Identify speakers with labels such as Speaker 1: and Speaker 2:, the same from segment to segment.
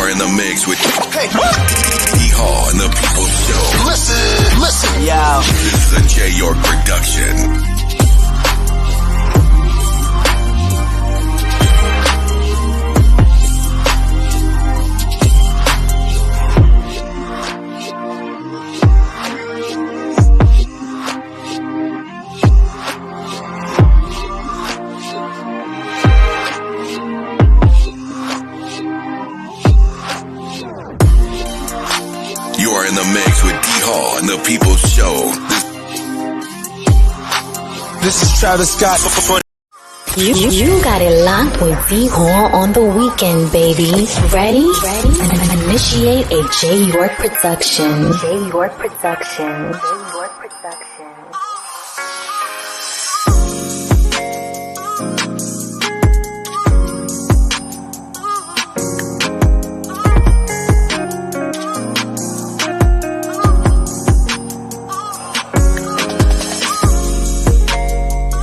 Speaker 1: are in the mix with D-Hall and the People Show.
Speaker 2: Listen, yo.
Speaker 1: This is a J. York production. You are in the mix with D-Hall and the People Show.
Speaker 2: This is Travis Scott.
Speaker 3: You got it locked with D-Hall on the weekend, baby. Ready? Initiate a J. York production. J. York production.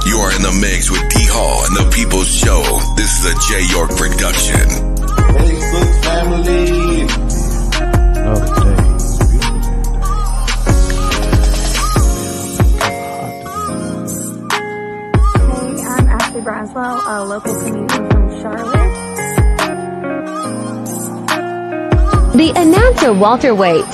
Speaker 1: You are in the mix with D-Hall and the People Show. This is a J. York production.
Speaker 4: Facebook family.
Speaker 5: Hey, I'm Ashley Braswell, a local comedian from Charlotte.
Speaker 6: The announcer Walter Waite.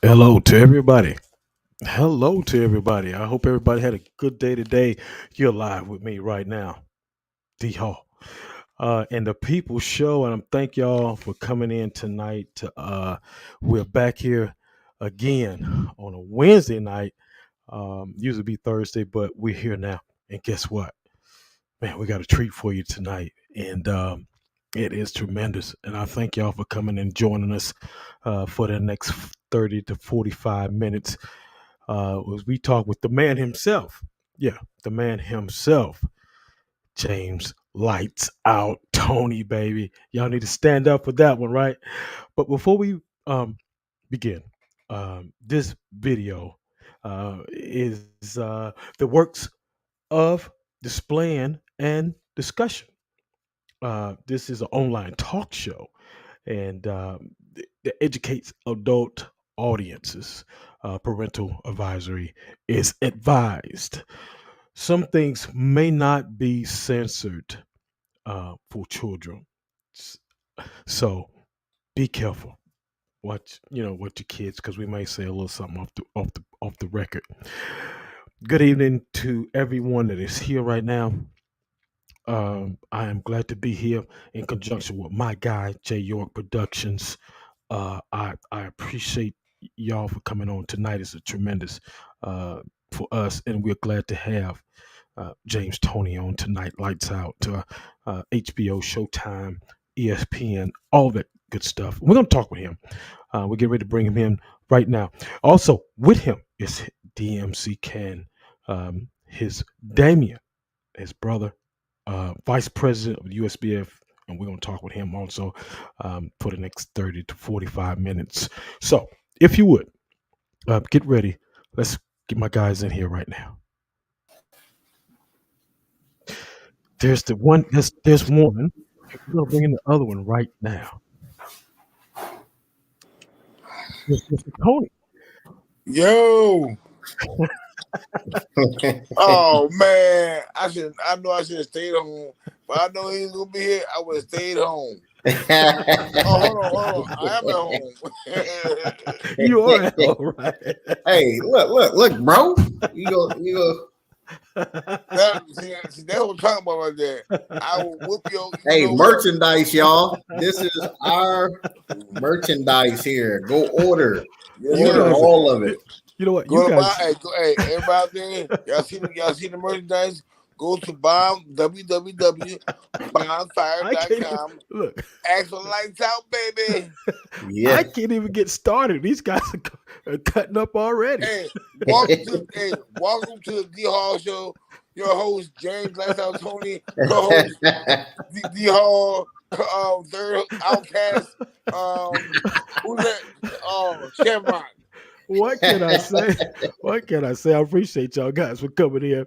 Speaker 7: Hello to everybody. Hello to everybody. I hope everybody had a good day today. You're live with me right now, D Hall, and the People Show. And I thank y'all for coming in tonight. We're back here again on a Wednesday night. Usually be Thursday, but we're here now. And guess what, man? We got a treat for you tonight, and it is tremendous. And I thank y'all for coming and joining us for the next 30 to 45 minutes as we talk with the man himself. Yeah, the man himself, James Lights Out Toney, baby. Y'all need to stand up for that one, right? But before we begin, this video is the works of displaying and discussion. This is an online talk show, and that educates adult audiences. Parental advisory is advised. Some things may not be censored for children, so be careful. Watch your kids, because we may say a little something off the record. Good evening to everyone that is here right now. I am glad to be here in conjunction with my guy, J. York Productions. I appreciate y'all for coming on tonight. It's a tremendous for us, and we're glad to have James Toney on tonight. Lights Out to HBO, Showtime, ESPN, all that good stuff. We're going to talk with him. We're getting ready to bring him in right now. Also with him is DMC Ken, his DAMION, his brother, Vice President of the USBF, and we're going to talk with him also for the next 30 to 45 minutes. So if you would, get ready. Let's get my guys in here right now. There's one. There's one. We're going to bring in the other one right now. Mr. Toney.
Speaker 4: Yo. Oh man, I know I should have stayed home, but I know he's gonna be here. I would have stayed home. Hold on. I am at home.
Speaker 7: You are at home, right?
Speaker 8: Hey, look, bro. You go.
Speaker 4: That's what I'm talking about right there. I will whoop your.
Speaker 8: Hey, merchandise, y'all. This is our merchandise here. Go order.
Speaker 4: Yes,
Speaker 8: Order all of it.
Speaker 7: You know what?
Speaker 4: Go
Speaker 7: You
Speaker 4: to buy.
Speaker 7: guys.
Speaker 4: Hey, everybody out there, y'all see the merchandise? Go to
Speaker 7: I can't even,
Speaker 4: www.bonfire.com.
Speaker 7: look.
Speaker 4: Ask for lights out, baby.
Speaker 8: Yeah.
Speaker 7: I can't even get started. These guys are cutting up already.
Speaker 4: Hey, welcome to the D Hall Show. Your host James Lights Out Toney, co-host D Hall, third outcast. Who's that? Oh, Shamrock.
Speaker 7: What can I say? What can I say? I appreciate y'all guys for coming in.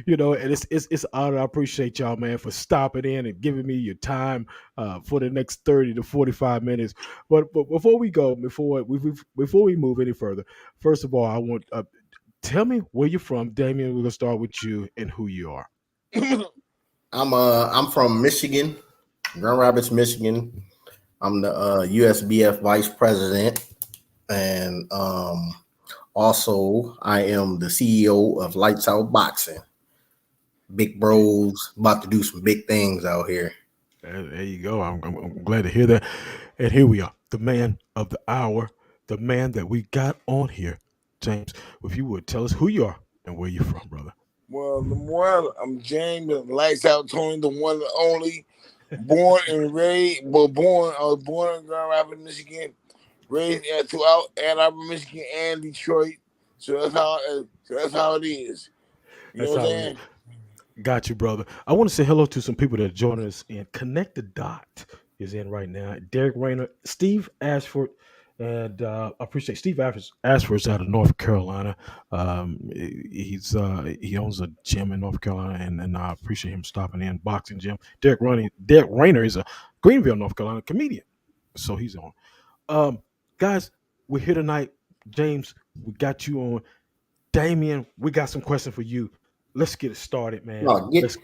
Speaker 7: You know, and it's an honor. I appreciate y'all, man, for stopping in and giving me your time for the next 30 to 45 minutes. But before we go, before we move any further, first of all, I want tell me where you're from, Damien. We're gonna start with you and who you are.
Speaker 8: I'm from Michigan, Grand Rapids, Michigan. I'm the USBF vice president, and also I am the CEO of Lights Out Boxing. Big bros about to do some big things out here.
Speaker 7: There you go. I'm glad to hear that. And here we are, the man of the hour, the man that we got on here, James. If you would tell us who you are and where you're from, brother.
Speaker 4: Well, number one, I'm James Lights Out Toney, the one and only. Born and raised, I was born in Grand Rapids, Michigan, raised throughout Ann Arbor, Michigan, and Detroit. So that's how it is. You know
Speaker 7: That's
Speaker 4: what I'm
Speaker 7: how it is.
Speaker 4: saying?
Speaker 7: Got you, brother. I want to say hello to some people that are joining us in Connect the Dot is in right now. Derek Rayner, Steve Ashford, and I appreciate Steve Ashford's out of North Carolina. He owns a gym in North Carolina, and I appreciate him stopping in, boxing gym. Derek Rayner is a Greenville, North Carolina comedian, so he's on. Guys, we're here tonight. James, we got you on. Damien, we got some questions for you. Let's get it started, man.
Speaker 8: No,
Speaker 7: Let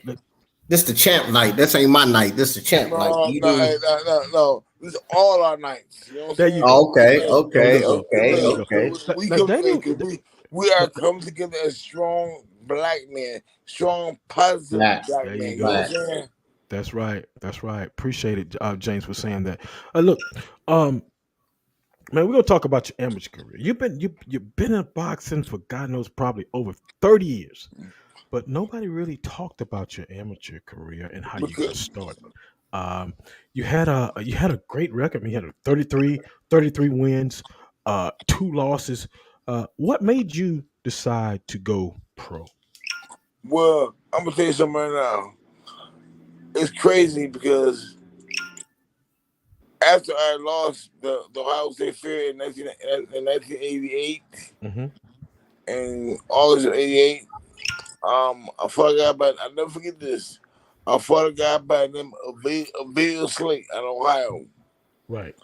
Speaker 8: this the champ night. This ain't my night. This the champ night.
Speaker 4: No. This is all our nights. You know what I'm
Speaker 7: There
Speaker 4: saying?
Speaker 7: you go.
Speaker 8: Okay,
Speaker 7: There
Speaker 8: okay,
Speaker 7: you go.
Speaker 8: okay,
Speaker 7: There you go.
Speaker 8: okay.
Speaker 4: We
Speaker 7: Now,
Speaker 4: come
Speaker 7: Damien,
Speaker 4: we are coming together as strong black men, strong positive
Speaker 8: Black,
Speaker 4: black
Speaker 7: there
Speaker 4: men.
Speaker 7: you
Speaker 4: You know what
Speaker 7: go.
Speaker 8: black.
Speaker 4: I'm saying?
Speaker 7: That's right. That's right. Appreciate it, James, for saying that. Look, um, man, we're gonna talk about your amateur career. You've been in boxing for God knows probably over 30 years, but nobody really talked about your amateur career and how you got
Speaker 4: Because
Speaker 7: started. Um, you had a great record. You had a 33 wins, two losses. What made you decide to go pro?
Speaker 4: well, I'm gonna tell you something right now. It's crazy because after I lost the Ohio State Fair in 1988
Speaker 7: Hmm.
Speaker 4: and August of '88, I fought a guy by I'll never forget this. I fought a guy by the name of Bill Slate out of Ohio.
Speaker 7: Right.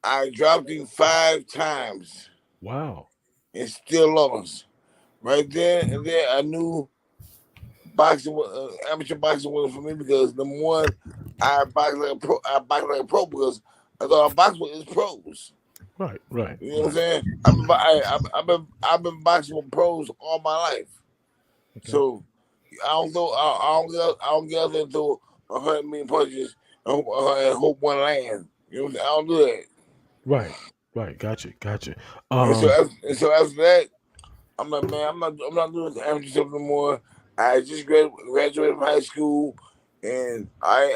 Speaker 4: I dropped him 5 times
Speaker 7: Wow.
Speaker 4: and still lost. Right there and there, I knew amateur boxing wasn't for me because number one, I boxed like a pro. I boxed like a pro because I thought I boxed with is pros.
Speaker 7: Right. Right.
Speaker 4: You know what I'm
Speaker 7: Right.
Speaker 4: saying? I've been boxing with pros all my life.
Speaker 7: Okay.
Speaker 4: So I don't get out there and throw 100 million punches and hope one land. You know what I'm saying? I don't do that.
Speaker 7: Right. Right. Gotcha. Gotcha.
Speaker 4: And so
Speaker 7: Um.
Speaker 4: after that, I'm like, man, I'm not doing the amateur stuff no more. I just graduated from high school, and I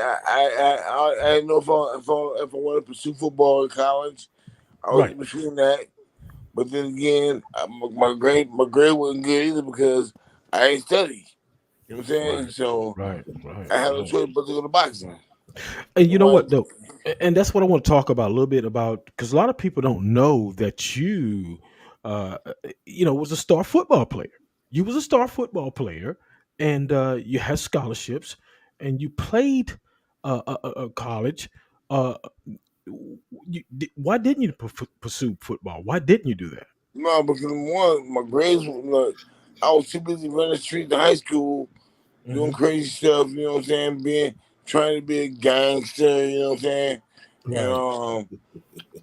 Speaker 4: didn't know if I wanted to pursue football in college. I was
Speaker 7: Right.
Speaker 4: in between that, but then again, my grade wasn't good either because I ain't study. You know what I'm saying?
Speaker 7: Right.
Speaker 4: So
Speaker 7: Right. Right.
Speaker 4: I had no
Speaker 7: Right.
Speaker 4: choice but to go to boxing.
Speaker 7: And you know
Speaker 4: Well,
Speaker 7: what though, and that's what I want to talk about a little bit about because a lot of people don't know that uh, was a star football player. You was a star football player, and you had scholarships, and you played college. Uh, why didn't you pursue football? Why didn't you do that?
Speaker 4: no, because one, my grades were look, I was too busy running the streets to high school doing
Speaker 7: Hmm.
Speaker 4: crazy stuff, you know what I'm saying? Trying to be a gangster, you know what I'm saying? And
Speaker 7: Right.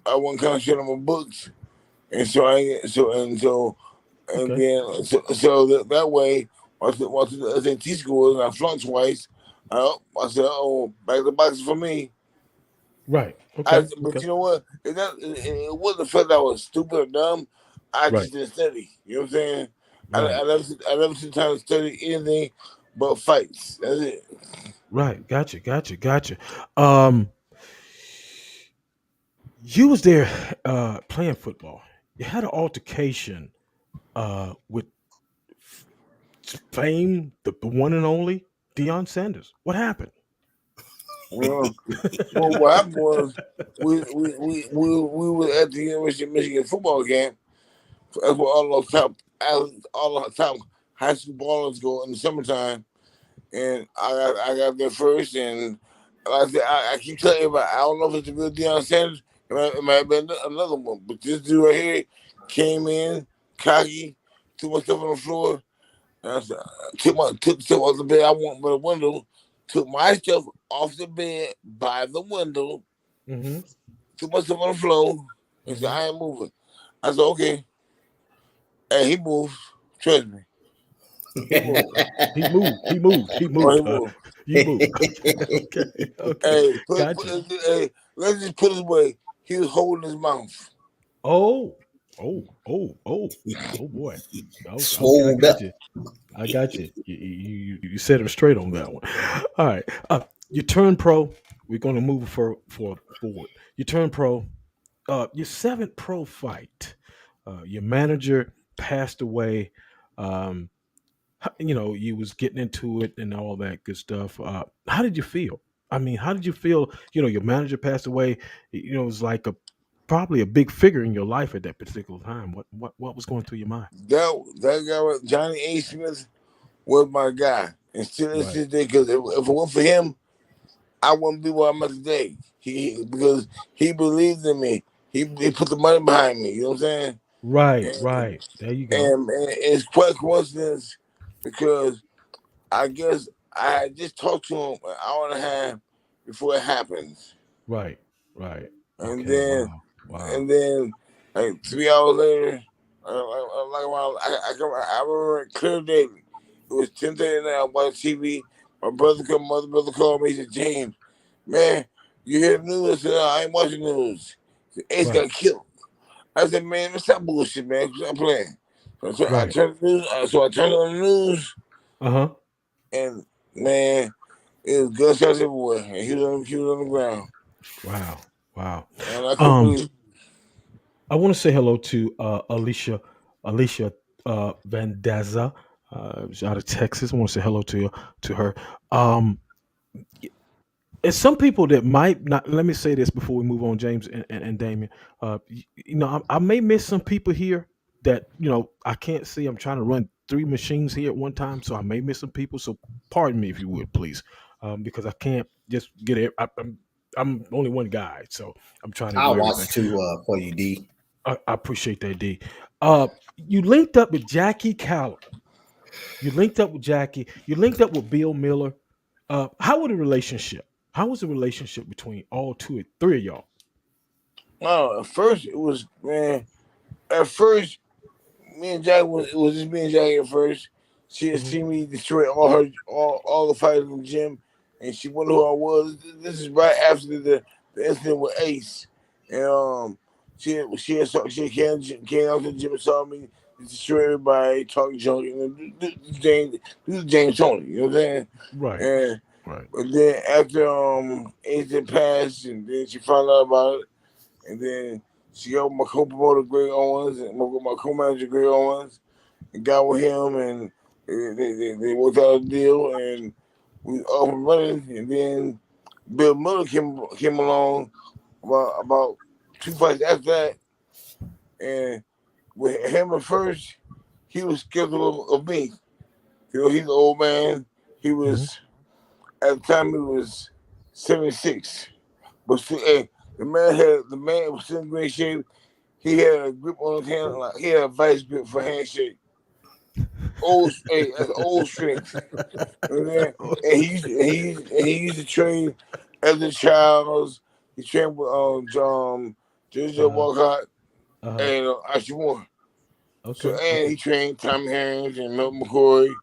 Speaker 4: I wasn't kind of shit on my books. And so and
Speaker 7: Okay.
Speaker 4: then that way once the SAT school and I flunked twice, I said, oh, back to boxing for me.
Speaker 7: Right. Okay.
Speaker 4: But
Speaker 7: Okay.
Speaker 4: you know what? It wasn't the fact that I was stupid or dumb, I
Speaker 7: Right.
Speaker 4: just didn't study. You know what I'm saying?
Speaker 7: Right.
Speaker 4: I never took time to study anything but fights. That's it.
Speaker 7: Right. Gotcha. Um, you was there playing football. You had an altercation with fame, the one and only Deion Sanders. What happened?
Speaker 4: Well, what happened was we were at the University of Michigan football game. That's where all those top athletes, all the top high school ballers go in the summertime. And I got there first, and like I said, I keep telling everybody, I don't know if it's the real Deion Sanders. It might have been another one, but this dude right here came in cocky, threw my stuff on the floor, and I said, took stuff off the bed. I went by the window, took my stuff off the bed by the window,
Speaker 7: Mm-hmm.
Speaker 4: took my stuff on the floor, and said,
Speaker 7: Mm-hmm.
Speaker 4: I ain't moving. I said, okay, and he moved. Trust me, he moved.
Speaker 7: He
Speaker 4: Oh, he
Speaker 7: moved.
Speaker 4: moved.
Speaker 7: You moved. Okay. Okay.
Speaker 4: Hey,
Speaker 7: Gotcha.
Speaker 4: hey, let's just put it this way. He was holding his mouth.
Speaker 7: Oh. Oh boy. Oh, okay, I
Speaker 8: Swolled
Speaker 7: got
Speaker 8: up.
Speaker 7: you. I got you. You set him straight on that one. All right. You turn pro. We're going to move forward. You turn pro. Your seventh pro fight. Your manager passed away. Um, you was getting into it and all that good stuff. How did you feel? I mean, how did you feel? Your manager passed away. It was like probably a big figure in your life at that particular time. What was going through your mind?
Speaker 4: That guy, Johnny A. Smith, was my guy, and still is
Speaker 7: Right.
Speaker 4: today. Because if it weren't for him, I wouldn't be where I'm at today. Because he believed in me. He put the money behind me. You know what I'm saying?
Speaker 7: Right.
Speaker 4: And,
Speaker 7: Right. There you go.
Speaker 4: and it's quite a coincidence because I guess I had just talked to him an hour and a half before it happened,
Speaker 7: Right. Right.
Speaker 4: and
Speaker 7: Okay.
Speaker 4: then
Speaker 7: Wow. Wow.
Speaker 4: and then like 3 hours later, like around, I remember it clear daily. It was 10:30 now. I'm watching TV. My mother brother called me. He said, James, man, you hear the news? I said, no, I ain't watching the news. He said, Ace
Speaker 7: Right.
Speaker 4: got killed. I said, man, stop bullshit, man. Stop playing. I
Speaker 7: Right.
Speaker 4: turned the news. So I turned on the news,
Speaker 7: Uh-huh.
Speaker 4: and man, it was gunshots everywhere, and he was on the ground,
Speaker 7: Wow. Wow.
Speaker 4: and I couldn't
Speaker 7: Um,
Speaker 4: believe it.
Speaker 7: I want to say hello to Alicia Van Daza. She's out of Texas. I want to say hello to her. Um, and some people that might not, let me say this before we move on, James and Damien. I may miss some people here that I can't see. I'm trying to run three machines here at one time, so I may miss some people. So pardon me if you would, please, because I can't just get it. I'm only one guy, so I'm trying to do
Speaker 8: I'll
Speaker 7: everything.
Speaker 8: watch two for you, D.
Speaker 7: I appreciate that, D. You linked up with Jackie Callum. You linked up with Jackie. You linked up with Bill Miller. How was the relationship? How was the relationship between all three of y'all?
Speaker 4: No, at first it was, man. At first, me and Jack was it was just me and Jackie at first. She had
Speaker 7: Hmm.
Speaker 4: seen me destroy all the fighters in the gym, and she wondered who I was. This is right after the incident with Ace, and came out to the gym and saw me destroy everybody, talking junk, and this is James Toney. You know what I'm saying?
Speaker 7: Right,
Speaker 4: And
Speaker 7: right,
Speaker 4: but then after Ace had passed, and then she found out about it, and then she got with my co-promoter Greg Owens and my co-manager Greg Owens, and got with him, and they worked out a deal, and we up and running. And then Bill Miller came along about two fights after that, and with him at first, he was skeptical of me. He's an old man. He
Speaker 7: hmm
Speaker 4: was at the time he was 76, but still, hey, the man was still in great shape. He had a grip on his hand, like he had a vice grip for handshake. That's old strength. And, then, and he used to train as a child. He trained with JoJo
Speaker 7: uh-huh,
Speaker 4: Walcott
Speaker 7: uh-huh.
Speaker 4: and Ashimura. So
Speaker 7: Okay,
Speaker 4: and
Speaker 7: okay,
Speaker 4: he trained Tommy Harris and Milton McCoy.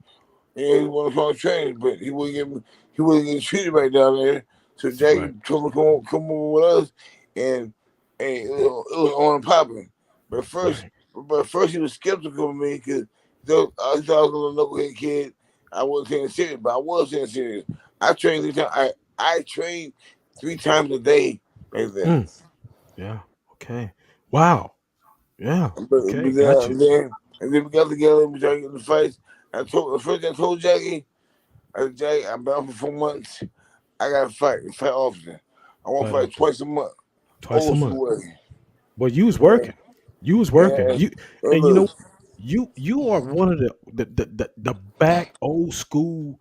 Speaker 4: And he was one of our trainers, but he wasn't getting treated right down there. So Jackie
Speaker 7: right,
Speaker 4: told him come over with us, and it was on and popping. But first,
Speaker 7: right.
Speaker 4: But first he was skeptical of me because I thought I was a knucklehead kid. I wasn't taking it serious, but I was taking it serious. I trained 3 times. I trained 3 times a day back then.
Speaker 7: Yeah. Okay. Wow. Yeah.
Speaker 4: But,
Speaker 7: Okay.
Speaker 4: but
Speaker 7: Got you.
Speaker 4: and then we got together. We started getting in fights. I told Jackie, I said, Jackie, I've been out for 4 months. I got to fight often. I want to
Speaker 7: Fight
Speaker 4: fight
Speaker 7: often.
Speaker 4: twice a month.
Speaker 7: Twice a
Speaker 4: Old
Speaker 7: month.
Speaker 4: school way.
Speaker 7: But you was working. You was working.
Speaker 4: And, and
Speaker 7: And you know,
Speaker 4: look,
Speaker 7: you are one of the back old school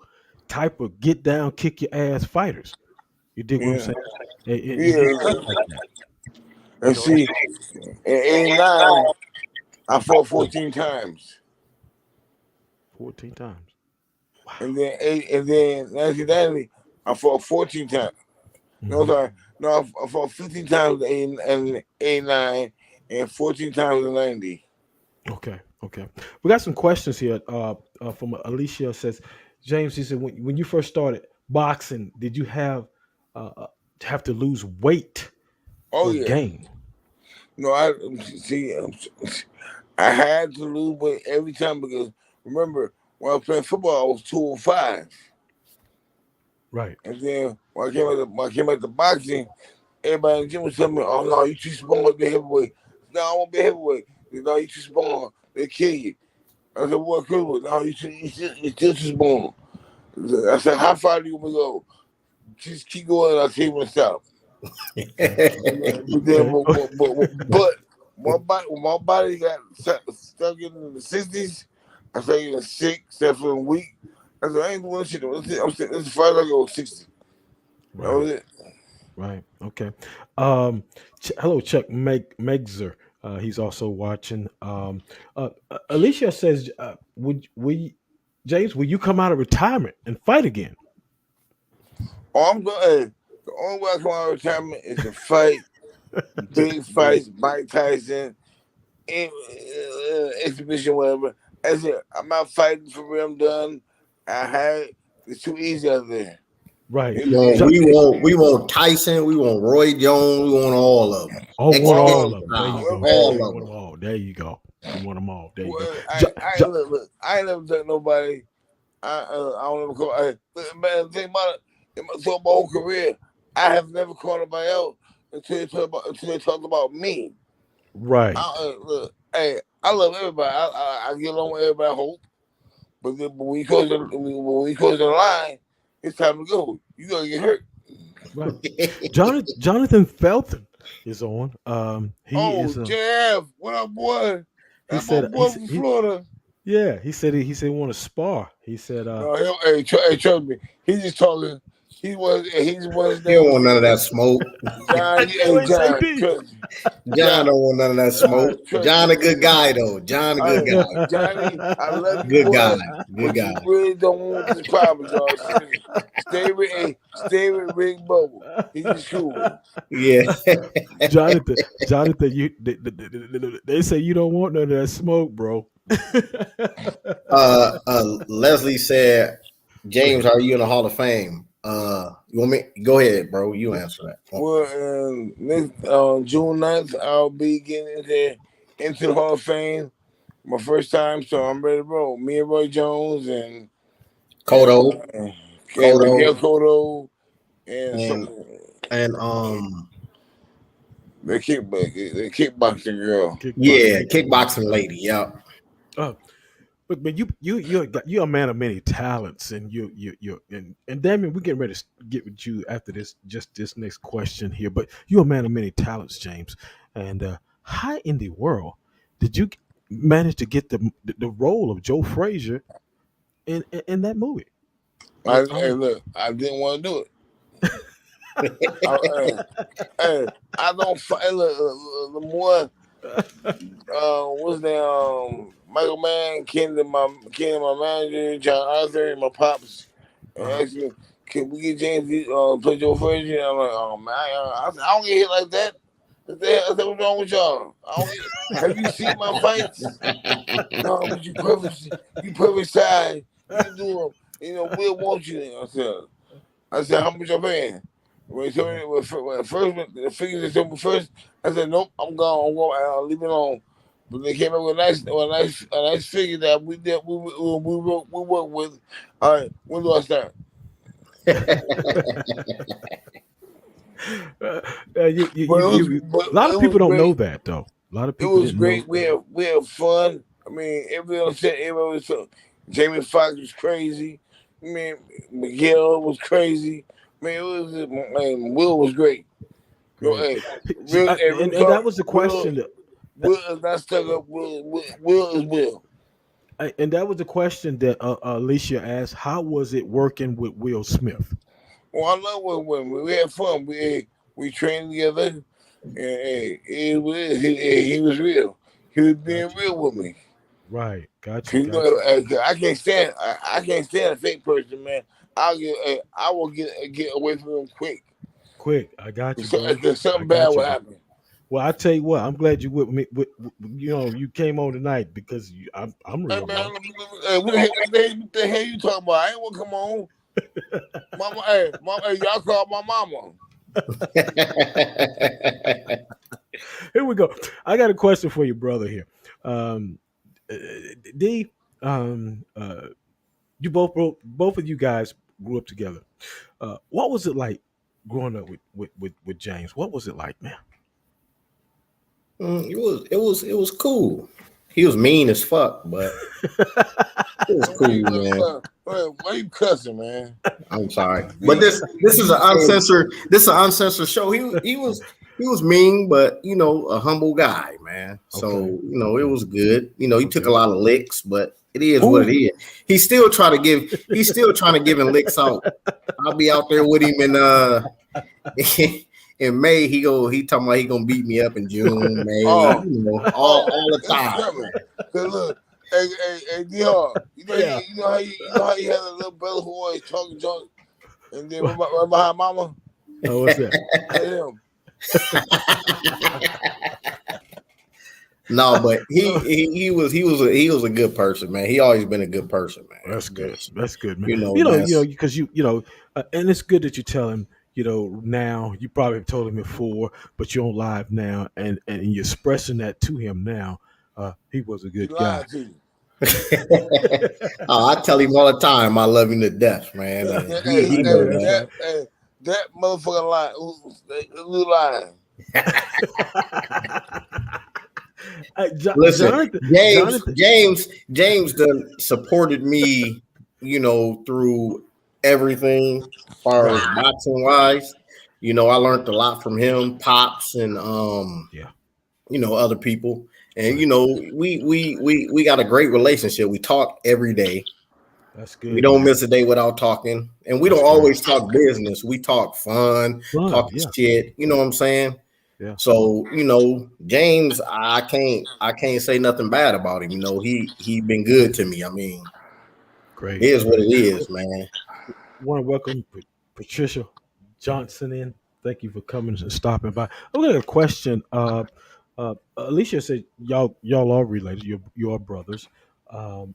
Speaker 7: type of get down, kick your ass fighters. You dig what I'm
Speaker 4: yeah,
Speaker 7: saying? And you
Speaker 4: yeah.
Speaker 7: fight like that. You
Speaker 4: And
Speaker 7: know,
Speaker 4: see, in '89, I fought 14 times.
Speaker 7: 14 times.
Speaker 4: And then 1990, I fought 14 times. No,
Speaker 7: Hmm.
Speaker 4: sorry. No, I fought 15 times in '89 and 14 times in '90.
Speaker 7: Okay, okay. We got some questions here. From Alicia says, James, he said, when you first started boxing, did you uh, uh, have to lose weight
Speaker 4: Oh
Speaker 7: or
Speaker 4: yeah.
Speaker 7: gain?
Speaker 4: No, I see. I had to lose weight every time because remember when I was playing football, I was 205,
Speaker 7: Right.
Speaker 4: and then when I came out to boxing, everybody in the gym was telling me, "Oh no, you too small to be heavyweight. No, I won't be heavyweight. No, you too small. They kill you." I said, "What cool? No, you still too small." I said, "How far do you want me to go? Just keep going. I'll tell you when to stop." But then,
Speaker 7: Okay.
Speaker 4: but my body got stuck in the '60s. I started getting sick, started feeling weak. I said, I ain't doing shit. This is far as I go 60. That
Speaker 7: Right.
Speaker 4: was it.
Speaker 7: Right. Okay. Um, hello, Chuck Megzer. He's also watching. Alicia says, James, will you come out of retirement and fight again?
Speaker 4: Oh, I'm going. Hey, the only way I come out of retirement is to fight big fights, Mike Tyson, exhibition, whatever. That's it. I'm not fighting for real. I'm done. I had it. It's too easy out there.
Speaker 7: Right.
Speaker 8: We want Tyson, we want Roy Jones, we want all of them.
Speaker 7: Oh, want
Speaker 8: Exhibition
Speaker 7: all of them. There you
Speaker 8: style,
Speaker 7: go.
Speaker 8: all
Speaker 7: You
Speaker 8: of
Speaker 7: want
Speaker 8: them.
Speaker 7: them all. There you go. You want them all. There you go.
Speaker 4: Well,
Speaker 7: Jo- Jo-
Speaker 4: look, I ain't never done nobody. I don't ever call. Man, the thing about it, throughout my whole career, I have never called anybody out until they talked about me.
Speaker 7: right.
Speaker 4: Look, hey, I love everybody. I get along with everybody. I hope, but when we cross the line, it's time to go. You gotta get hurt.
Speaker 7: Right. Jonathan Felton is on. He
Speaker 4: Oh,
Speaker 7: is.
Speaker 4: JF, what up, boy?
Speaker 7: He
Speaker 4: That's my
Speaker 7: said.
Speaker 4: boy from Florida.
Speaker 7: Yeah. He said he want to spar. He said.
Speaker 4: No, hey, trust me. He's just talking. He's was
Speaker 8: He don't
Speaker 4: name.
Speaker 8: want none of that smoke.
Speaker 4: John,
Speaker 7: Go
Speaker 4: hey, John,
Speaker 7: SAP.
Speaker 4: trust me.
Speaker 8: John
Speaker 4: John,
Speaker 8: don't want none of that smoke.
Speaker 4: trust
Speaker 8: John
Speaker 4: me.
Speaker 8: a good guy though. John a good guy.
Speaker 4: Johnny, I love you,
Speaker 8: Good guy.
Speaker 4: boy,
Speaker 8: Good
Speaker 4: but you
Speaker 8: guy.
Speaker 4: really don't want this problem, y'all. Seriously. Stay with Rick Bubble. He's just cool.
Speaker 8: Yeah.
Speaker 7: Jonathan, they say you don't want none of that smoke, bro.
Speaker 8: Leslie said,
Speaker 7: Go
Speaker 8: James,
Speaker 7: ahead.
Speaker 8: are you in the Hall of Fame? You want me? Go ahead, bro. You answer that.
Speaker 4: Well, next June 9th, I'll be getting into the Hall of Fame. My first time, so I'm ready to roll. Me and Roy Jones and
Speaker 8: Kodo,
Speaker 4: Miguel
Speaker 8: Kodo,
Speaker 4: Cotto and
Speaker 8: and
Speaker 4: some
Speaker 8: and
Speaker 4: the kickboxing girl.
Speaker 8: yeah,
Speaker 7: Kickboxing.
Speaker 8: kickboxing lady. Yeah.
Speaker 7: Uh, but you're a man of many talents, and and Damien, we're getting ready to get with you after this next question here. But you're a man of many talents, James. And how in the world did you manage to get the role of Joe Frazier in that movie?
Speaker 4: Hey, look, I didn't want to do it. I don't fight. Look, the more what's that? Michael Mann, my manager, John Arthur, and my pops, and asked me, "Can we get James to play Joe Frazier?" I'm like, "Oh man, I don't get hit like that." I said, "What's wrong with y'all? Have you seen my fights? No, but you perfect size. You can do them. You know, we'll want you." I said, "How much y'all paying?" When he told me when first the figures they told me first, I said, "Nope, I'm gone. I'm going. I'll leave it alone." But they came up with a nice figure that we did. We work with. All right, when do I start?
Speaker 7: A lot of people don't know that though. A lot of
Speaker 4: It
Speaker 7: people
Speaker 4: was
Speaker 7: didn't know.
Speaker 4: great. We had fun. I mean, everyone said everyone was so. Jamie Foxx was crazy. I mean, Miguel was crazy. I mean, Will was great. Hey,
Speaker 7: and that was the question.
Speaker 4: Will is not stuck up. Will is Will.
Speaker 7: And that was the question that Alicia asked. How was it working with Will Smith?
Speaker 4: Well, I love when we had fun. We trained together, and he was real. He was being real with me.
Speaker 7: Right, gotcha.
Speaker 4: You know, I can't stand a fake person, man. I will get away from him quick.
Speaker 7: I got you.
Speaker 4: If something bad will happen.
Speaker 7: Well, I tell you what, I'm glad you with me. You came on tonight because I'm real.
Speaker 4: Hey, man, what the hell you talking about? I ain't want to come on. Mama, y'all call my mama.
Speaker 7: Here we go. I got a question for your brother here. D, you both of you guys grew up together. What was it like growing up with James? What was it like, man?
Speaker 8: It was cool. He was mean as fuck, but it was cool, man.
Speaker 4: Why you cussing, man?
Speaker 8: I'm sorry, but this is an uncensored. This is an uncensored show. He was mean, but a humble guy, man. So it was good. He took a lot of licks, but it is what it is. He's still trying to give him licks out. I'll be out there with him in May. He talking about he gonna beat me up in June, May. All the time.
Speaker 4: Look, hey, DR, you know how you had a little brother who always talking junk, and then right behind mama.
Speaker 7: Oh, what's that?
Speaker 8: No, but he was a good person, man. He always been a good person, man.
Speaker 7: That's good. That's good, man.
Speaker 8: Because
Speaker 7: and it's good that you tell him. Now you probably told him before, but you're on live now, and you're expressing that to him now. He was a good guy.
Speaker 8: I tell him all the time, I love him to death, man.
Speaker 4: That motherfucking line.
Speaker 8: Listen, James done supported me, through everything as far as boxing wise. I learned a lot from him, Pops, and other people. And we got a great relationship. We talk every day.
Speaker 7: That's good.
Speaker 8: We don't miss a day without talking. And we don't always talk business. We talk fun, talk shit. You know what I'm saying?
Speaker 7: Yeah.
Speaker 8: So, James, I can't say nothing bad about him. He been good to me. I mean,
Speaker 7: great.
Speaker 8: It is what it is, man.
Speaker 7: I want to welcome Patricia Johnson in. Thank you for coming and stopping by. I got a question. Alicia said y'all are related. You're brothers, and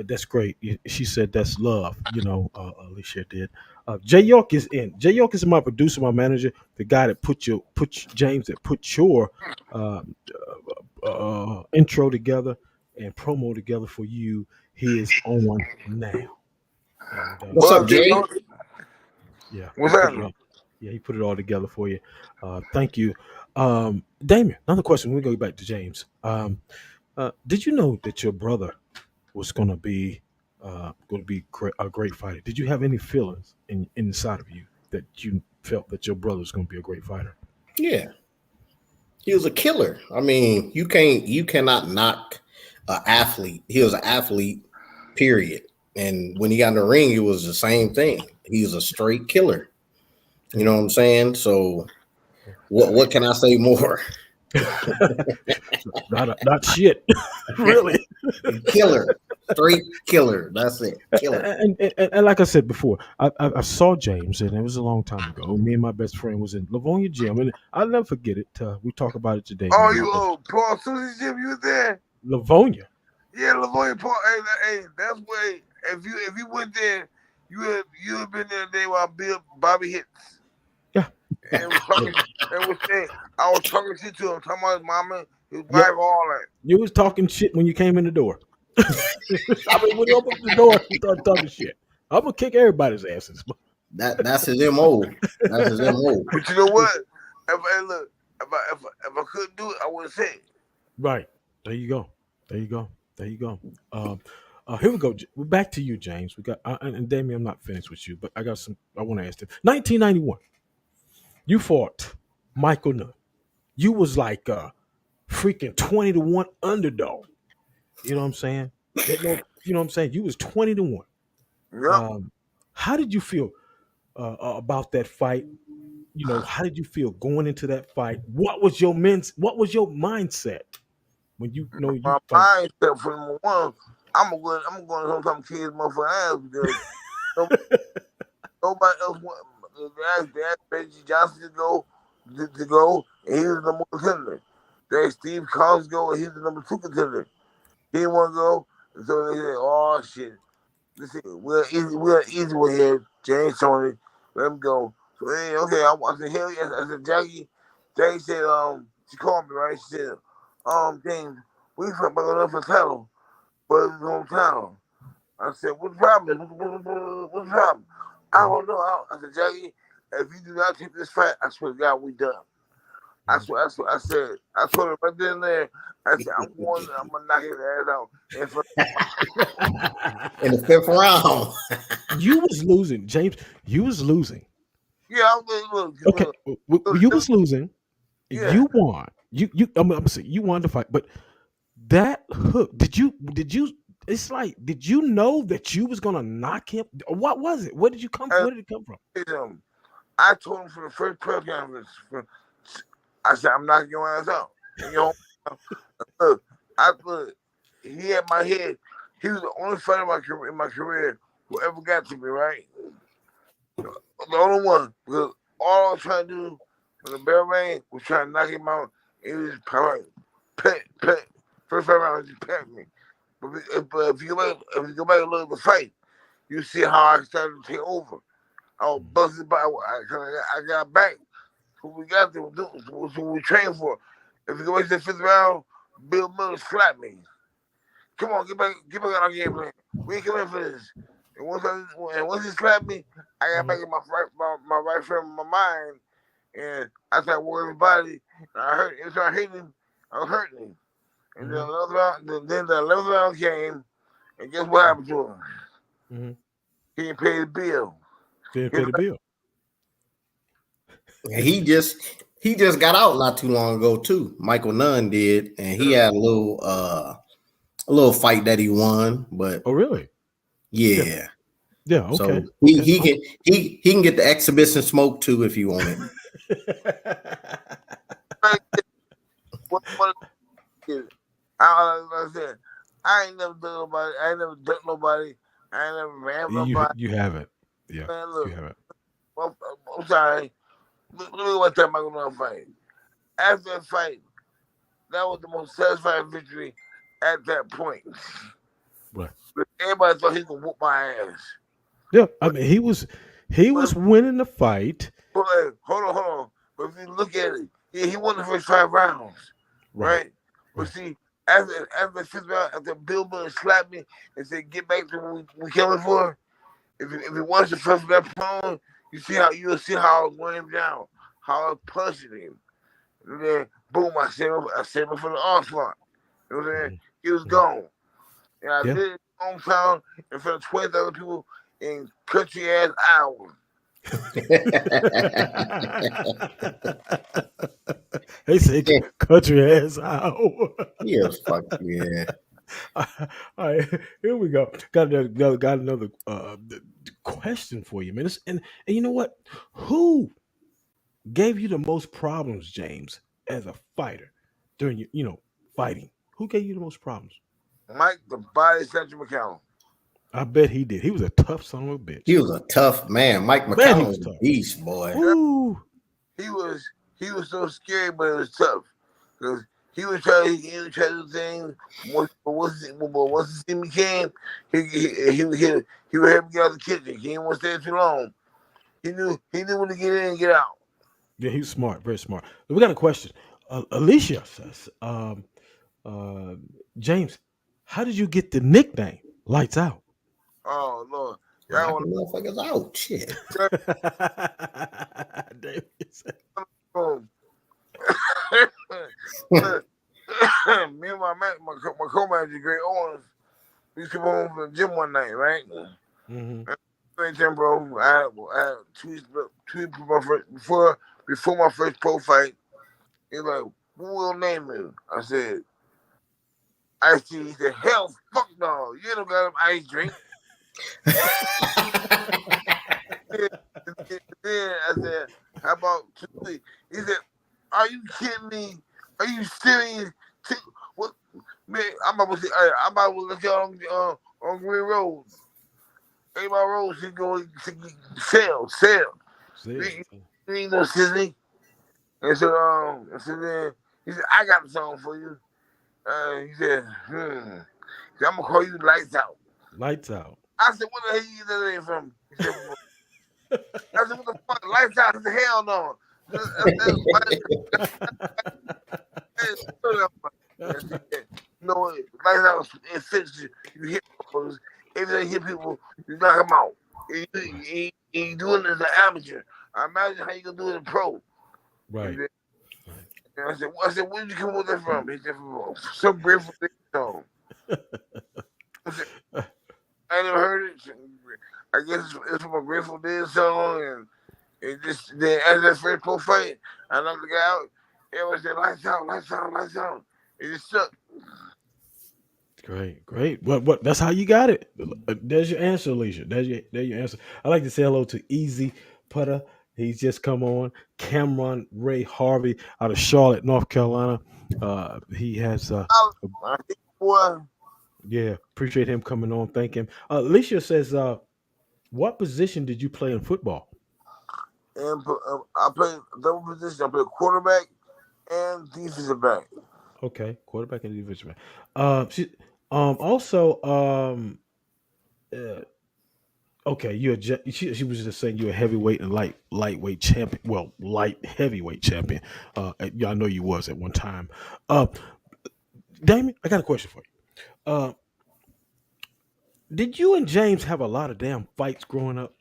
Speaker 7: that's great. She said that's love. Alicia did. Jay York is in. Jay York is my producer, my manager, the guy that put your intro together and promo together for you. He is on now. And,
Speaker 8: what's up, Jay?
Speaker 4: Yeah. What's happening?
Speaker 7: Yeah, he put it all together for you. Thank you. Damien, another question. We go back to James. Did you know that your brother was going to be a great fighter? Did you have any feelings inside of you that you felt that your brother was going to be a great fighter?
Speaker 8: Yeah, he was a killer. I mean, you cannot knock an athlete. He was an athlete, period. And when he got in the ring, it was the same thing. He was a straight killer. You know what I'm saying? So, what can I say more?
Speaker 7: not shit, really.
Speaker 8: Killer, straight killer. That's it, killer.
Speaker 7: And like I said before, I saw James, and it was a long time ago. Me and my best friend was in Livonia Gym, and I'll never forget it. We talk about it today.
Speaker 4: Oh, Paul Susie's gym, you was there?
Speaker 7: Livonia.
Speaker 4: Yeah, Livonia Paul. Hey, that's where if you went there, you have been there the day while Bobby hits.
Speaker 7: Yeah.
Speaker 4: And I was talking shit to him, talking about his mama. His wife,
Speaker 7: Yep.
Speaker 4: all that.
Speaker 7: You was talking shit when you came in the door. I mean, when you opened the door, you started talking shit. I'm gonna kick everybody's asses.
Speaker 8: That's his MO. That's his MO.
Speaker 4: But you know what? If I couldn't do it, I would have said it.
Speaker 7: Right. There you go. There you go. There you go. Here we go. We're back to you, James. We got and Damien. I'm not finished with you, but I got some. I want to ask you. 1991. You fought Michael Nunn. You was like a freaking 20-1 underdog. You know what I'm saying? You know what I'm saying? You was 20-1.
Speaker 4: Yep.
Speaker 7: How did you feel about that fight? You know, how did you feel going into that fight? What was your mindset when you know you
Speaker 4: My
Speaker 7: fight?
Speaker 4: mindset for number one, I'm going to some kids motherfucking ass because nobody else want. They asked Reggie Johnson to go, and he was the number one contender. They asked Steve Collins to go, and he's the number 2 contender. He didn't want to go, and so they said, "Oh shit, listen, we're easy one here, James Toney, let him go." So hey, okay, I said, hell yes. I said, Jackie said, she called me, right? She said, James, we fuck back up for title, but it's his hometown. I said, what's the problem? What's the problem? I don't know. I said, Jackie, if you do not take this fight, I swear to God, we done. I swear, I said, I told him right then and there, I said, I'm going to knock his ass out.
Speaker 8: In the 5th round.
Speaker 7: You was losing, James. You was losing.
Speaker 4: Yeah, I was
Speaker 7: Okay, you was losing.
Speaker 4: Yeah.
Speaker 7: You won. I'm gonna say you won the fight, but that hook. Did you? It's like, did you know that you was gonna knock him? What was it? Where did you come? Where did it come from?
Speaker 4: I told him for the first press conference. I said, I'm knocking your ass out. Look, he had my head. He was the only fighter in my career who ever got to me, right? The only one. Because all I was trying to do when the bell rang was trying to knock him out. It was pet. First fight round, just pet me. But if you go back and look at the fight, you see how I started to take over. I was busted by. I got back. What we got there, what we trained for. If you go into the 5th round, Bill Miller slapped me. Come on, get back on our game plan. We ain't coming for this. And once he slapped me, I got back in my right frame of my mind, and I started worrying everybody. And I hurt. Every time I hit him, I was hurting him. And then another round, then the 11th round came, and guess what happened to him?
Speaker 7: Mm-hmm.
Speaker 4: He didn't pay the bill.
Speaker 7: Didn't pay the bill.
Speaker 8: He just got out not too long ago too. Michael Nunn did, and he had a little fight that he won. But
Speaker 7: oh, really?
Speaker 8: Yeah.
Speaker 7: Yeah. Okay.
Speaker 8: So he can get the exhibition smoke too if you want it.
Speaker 4: I said, I ain't never done nobody. I ain't never ducked nobody. I ain't never ran nobody.
Speaker 7: You haven't. Yeah.
Speaker 4: Man, look,
Speaker 7: you haven't.
Speaker 4: I'm sorry. Look at what that Michael Nunn fight. After that fight, that was the most satisfying victory at that point.
Speaker 7: Right.
Speaker 4: Everybody thought he could whoop my ass.
Speaker 7: Yeah, I mean he was winning the fight.
Speaker 4: But hold on. But if you look at it, he won the first 5 rounds, right? But see, after the 5th round, after Bill Miller slapped me and said, "Get back to what we coming for," if he wants the first that phone, you'll see how I was weighing him down, how I was punching him. And then boom, I sent him for the onslaught. You know what I'm saying? He was gone. And I did it hometown in front of 20,000 people in country ass Iowa.
Speaker 7: They say country ass Iowa.
Speaker 8: Yes, fuck yeah.
Speaker 7: All right, here we go. Got another question for you, man. And you know what? Who gave you the most problems, James, as a fighter during your fighting? Who gave you the most problems?
Speaker 4: Mike the Body Central McCallum.
Speaker 7: I bet he did. He was a tough son of a bitch.
Speaker 8: He was a tough man. Mike McCallum was a beast, boy.
Speaker 7: Ooh.
Speaker 4: He was so scary, but it was tough because he was trying to do things. Once the team came, he would help me get out of the kitchen. He didn't want to stay too long. He knew when to get in and get out.
Speaker 7: Yeah, he was smart, very smart. We got a question. Alicia says, uh, James, how did you get the nickname Lights Out?
Speaker 4: Oh Lord, y'all
Speaker 8: Knocking
Speaker 4: want
Speaker 8: motherfuckers out. Shit.
Speaker 7: David said-
Speaker 4: to me and my co-manager, Greg Owens, we used to go home from the gym one night, right?
Speaker 7: Mhm.
Speaker 4: Thank you, bro. I had 2 weeks before my first pro fight. He's like, "Who will name you?" I said, "Ice tea." He said, "Hell, fuck no. You ain't got him ice drink." Then I said, "How about Toney?" He said, "Are you kidding me? Are you serious? What, man? I'm about to say, I'm about to let y'all on Green Road. Ain't my road should go sell.
Speaker 7: Said,
Speaker 4: You ain't no sissy." And so then he said, "I got a song for you." He said, He said, "I'm gonna call you Lights Out."
Speaker 7: Lights Out.
Speaker 4: I said, "What the hell you get that name from?" He said, "I said, what the fuck? Lights Out?" He said, "Hell no." No, Lights Out, it fits you. You hit people. If they hit people, you knock them out. You doing it as an amateur. I imagine how you gonna do it in pro.
Speaker 7: Right.
Speaker 4: And I said, "Where did you come with that from?" He said, "From some Grateful Dead song." I said, "I never heard it. I guess it's from a Grateful Dead song." And it just then as that first pro fight, I knocked the guy out. Everyone said, "Lights out, lights out, lights out." It just stuck.
Speaker 7: Great. What? That's how you got it. There's your answer, Alicia. There's your answer. I like to say hello to Easy Putter. He's just come on. Cameron Ray Harvey out of Charlotte, North Carolina. He has
Speaker 4: I think, boy,
Speaker 7: yeah. Appreciate him coming on. Thank him. Alicia says, what position did you play in football?
Speaker 4: and I played double position. I played quarterback and defensive back.
Speaker 7: Okay, quarterback and defensive back. Also, uh, okay, she was just saying you're a heavyweight and lightweight champion. Well, light heavyweight champion. Yeah, I know you was at one time. Uh, Damien, I got a question for you. Did you and James have a lot of damn fights growing up?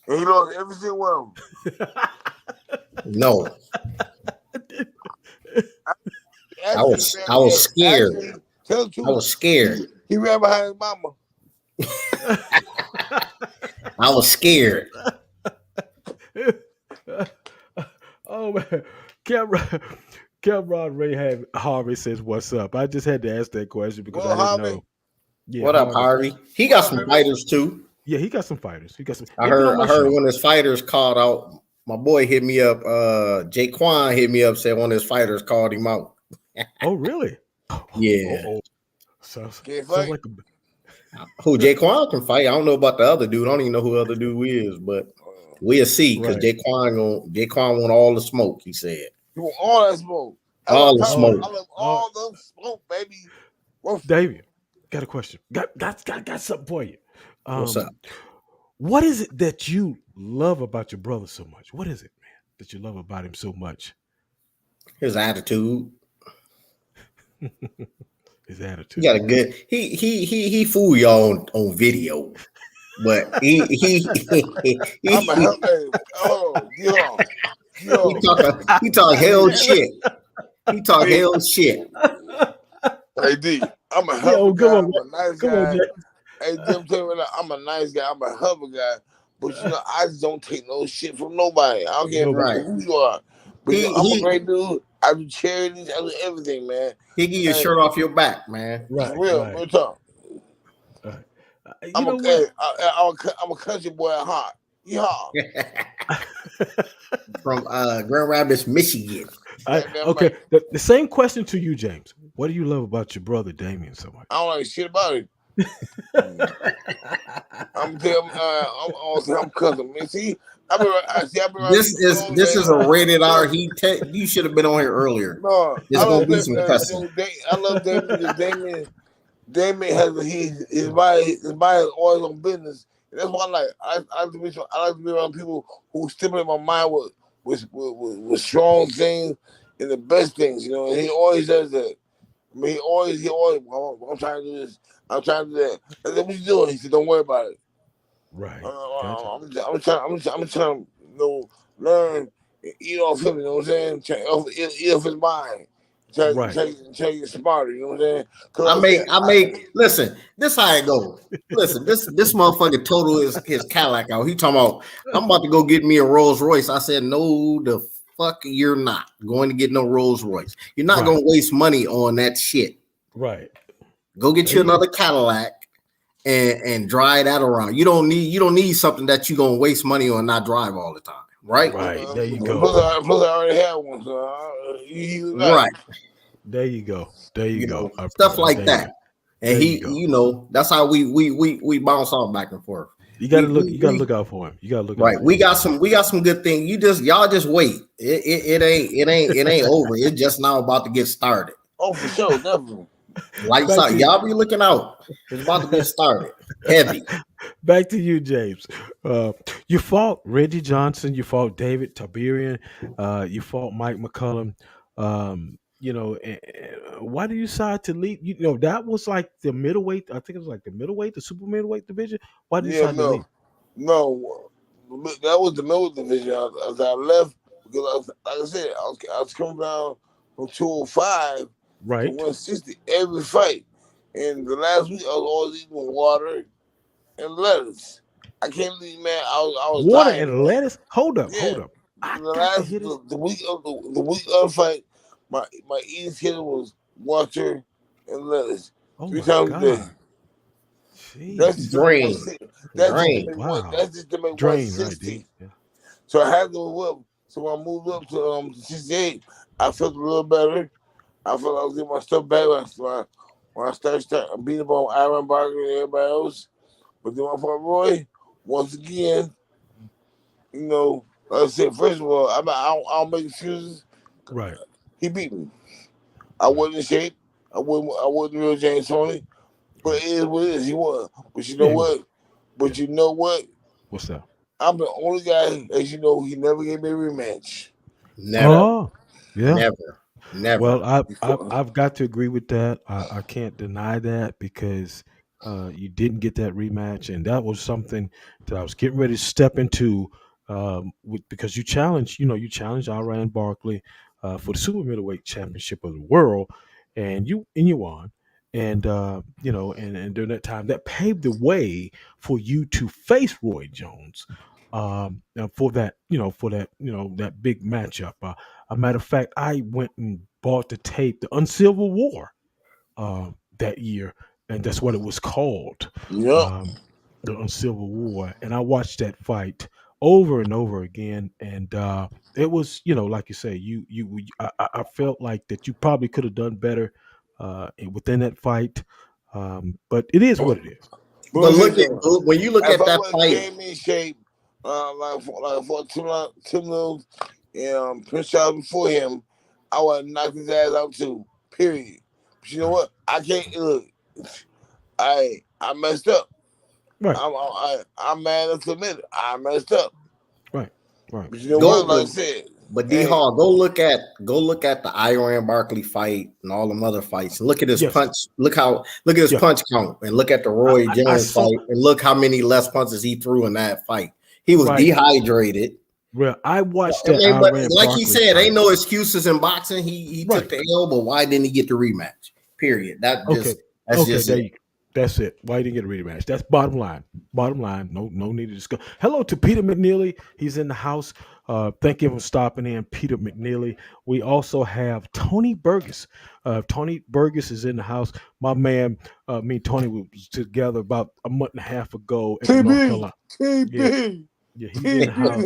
Speaker 4: And he lost every single one of
Speaker 8: No,
Speaker 4: them. Actually,
Speaker 8: I was scared.
Speaker 4: actually, tell the
Speaker 8: I
Speaker 4: truth,
Speaker 8: was scared.
Speaker 4: he ran behind his mama.
Speaker 8: I was scared.
Speaker 7: Oh man, Cameron Ray Harvey says, "What's up?" I just had to ask that question because
Speaker 4: Well,
Speaker 7: I didn't
Speaker 4: Harvey,
Speaker 7: know. Yeah,
Speaker 8: What up, Harvey? He got some fighters too.
Speaker 7: Yeah, he got some fighters. He got some.
Speaker 8: I
Speaker 7: He been on
Speaker 8: heard
Speaker 7: my
Speaker 8: I heard
Speaker 7: show.
Speaker 8: when his fighters called out, my boy hit me up. Jaquan hit me up, said one of his fighters called him out.
Speaker 7: Oh, really?
Speaker 8: Yeah.
Speaker 7: Oh, sounds
Speaker 4: can't
Speaker 7: sounds
Speaker 4: fight.
Speaker 7: like
Speaker 8: Who Jaquan can fight. I don't know about the other dude. I don't even know who the other dude is, but we'll see because
Speaker 7: right.
Speaker 8: Jaquan want all the smoke, he said.
Speaker 4: You want all that smoke.
Speaker 8: All the
Speaker 7: All
Speaker 8: smoke.
Speaker 7: right.
Speaker 4: I love all the smoke, baby.
Speaker 7: David, got a question. Got something for you.
Speaker 8: What's up?
Speaker 7: What is it that you love about your brother so much? What is it, man, that you love about him so much?
Speaker 8: His attitude.
Speaker 7: His
Speaker 8: He
Speaker 7: attitude.
Speaker 8: got a good he fool y'all on video. But
Speaker 4: I'm a hell. Hey, oh,
Speaker 8: he talk hell shit. He talk hell shit.
Speaker 4: Hey D, I'm a hell
Speaker 7: Yo,
Speaker 4: of a guy.
Speaker 7: come on,
Speaker 4: I'm a nice
Speaker 7: come on,
Speaker 4: guy.
Speaker 7: James.
Speaker 4: Hey D, I'm telling you right now, I'm a nice guy. I'm a hell of a guy. But you know, I just don't take no shit from nobody. I don't care
Speaker 8: Right.
Speaker 4: who you are. But you know, I'm a
Speaker 8: He
Speaker 4: great dude. I do charities. I do everything, man.
Speaker 8: give you a
Speaker 4: Hey,
Speaker 8: shirt off your back, man.
Speaker 7: Right,
Speaker 4: real talk.
Speaker 7: right. You
Speaker 4: I'm
Speaker 7: know what?
Speaker 4: I'm a country boy at heart. Yeehaw.
Speaker 8: From Grand Rapids, Michigan.
Speaker 4: Goddamn
Speaker 7: Okay,
Speaker 4: right.
Speaker 7: the same question to you, James. What do you love about your brother Damien so much?
Speaker 4: I don't like shit about it. I'm cousin. Man, see, I've been around
Speaker 8: This
Speaker 4: you
Speaker 8: is
Speaker 4: so long,
Speaker 8: this
Speaker 4: man.
Speaker 8: is a rated R. You should have been on here earlier.
Speaker 4: No,
Speaker 8: There's
Speaker 4: I
Speaker 8: gonna
Speaker 4: love
Speaker 8: be
Speaker 4: Damien.
Speaker 8: some cussing.
Speaker 4: I love Damien because Damien has his body is always on business. And that's why I like to be around people who stimulate my mind with strong things in the best things, you know. And he always does that. I mean, he always. I'm trying to do this. I'm trying to do that. I said, what you doing? He said, don't worry about it.
Speaker 7: Right. Gotcha.
Speaker 4: I'm trying to, learn, and eat off him. You know what I'm saying? Eat off his mind. Try to get smarter. You know what I'm saying?
Speaker 8: I make. Listen, this how it goes. Listen, this motherfucker total his Cadillac out. He talking about, I'm about to go get me a Rolls Royce. I said, no, the fuck, you're not going to get no Rolls Royce. You're not going to waste money on that shit.
Speaker 7: Right.
Speaker 8: Go get you another Cadillac and drive that around. You don't need something that you're gonna waste money on, not drive all the time. Right.
Speaker 7: There you go.
Speaker 4: Plus, I already have one. So
Speaker 7: right. There you go.
Speaker 8: Stuff like that. And that's how we bounce off back and forth.
Speaker 7: You gotta look out for him. You gotta look out.
Speaker 8: We got some good things. Y'all just wait. It ain't over. It's just now about to get started.
Speaker 4: Oh, for sure, definitely.
Speaker 8: Lights out. Y'all be looking out. It's about to get started. Heavy.
Speaker 7: Back to you, James. You fought Reggie Johnson. You fought David Tiberian. You fought Mike McCullum. Why do you decide to leave? That was like the middleweight. I think it was like the middleweight, the super middleweight division. Why did you decide to leave?
Speaker 4: No, that was the middle division. As I left, because like I said, I was coming down from 205.
Speaker 7: Right.
Speaker 4: 160 every fight. And the last week I was always eating water and lettuce. I can't believe, man. I was
Speaker 7: water
Speaker 4: dying,
Speaker 7: and lettuce. Hold up.
Speaker 4: The week of the fight, my eating schedule was water and lettuce 3 times a day. That's
Speaker 8: drain.
Speaker 4: That's just to make 160.
Speaker 7: Right, yeah.
Speaker 4: So I had to move up. So when I moved up to 68, I felt a little better. I felt like I was getting my stuff back when I started beating up on Iron Barker and everybody else. But then my partner Roy, once again, like I said, first of all, I don't make excuses.
Speaker 7: Right.
Speaker 4: He beat me. I wasn't in shape. I wasn't real James Toney. But it is what it is. He won. But you know what?
Speaker 7: What's that?
Speaker 4: I'm the only guy, as you know, he never gave me a rematch.
Speaker 8: Never.
Speaker 7: Oh, yeah.
Speaker 8: Never.
Speaker 7: Well, I've got to agree with that. I can't deny that because you didn't get that rematch, and that was something that I was getting ready to step into because you challenged Iran Barkley for the super middleweight championship of the world, and you won. And and during that time, that paved the way for you to face Roy Jones for that big matchup. A matter of fact, I went and bought the tape, the Uncivil War, that year, and that's what it was called.
Speaker 4: Yeah.
Speaker 7: The Uncivil War, and I watched that fight over and over again, and it was, like you say, I felt like that you probably could have done better within that fight, but it is what it is.
Speaker 8: But when you look at that fight,
Speaker 4: came in shape, for Tim Mills and Prince Charles before him, I would have knocked his ass out too. Period. But you know what? I can't look. I messed up.
Speaker 7: Right.
Speaker 4: I'm mad enough to admit it. I messed up.
Speaker 7: Right.
Speaker 4: But you know what? Like I said.
Speaker 8: But D Hall, go look at the Iran Barkley fight and all them other fights. And look at his punch. Look at his punch count, and look at the Roy Jones fight, and look how many less punches he threw in that fight. He was dehydrated.
Speaker 7: Well, I watched that.
Speaker 8: But like he said, ain't no excuses in boxing. He took the L, but why didn't he get the rematch? Period.
Speaker 7: That's it. Why didn't he get a rematch? That's bottom line. Bottom line. No need to discuss. Hello to Peter McNeely. He's in the house. Thank you for stopping in, Peter McNeely. We also have Toney Burgess. Toney Burgess is in the house. My man, me and Toney was together about a month and a half ago in North Carolina. Yeah, he's in the house.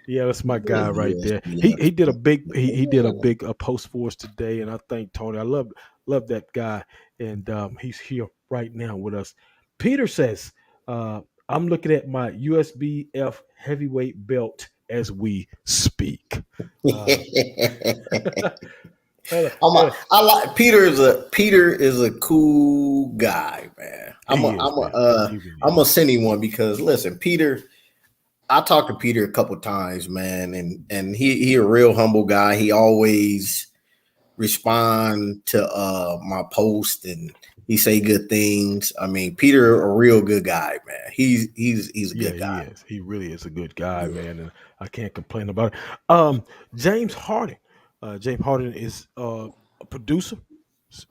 Speaker 7: Yeah, that's my guy right there. He did a big post for us today, and I thank Toney. I love that guy, and he's here right now with us. Peter says, "I'm looking at my USBF heavyweight belt as we speak."
Speaker 8: I like Peter is a cool guy, man. I'm gonna send him one because listen, Peter. I talked to Peter a couple times, man, and he a real humble guy. He always respond to my post and he say good things. I mean, Peter a real good guy, man. He's a
Speaker 7: Yeah,
Speaker 8: good
Speaker 7: he
Speaker 8: guy.
Speaker 7: is. He really is a good guy,
Speaker 8: Yeah.
Speaker 7: man, and I can't complain about it. James Harden. James Harden is a producer,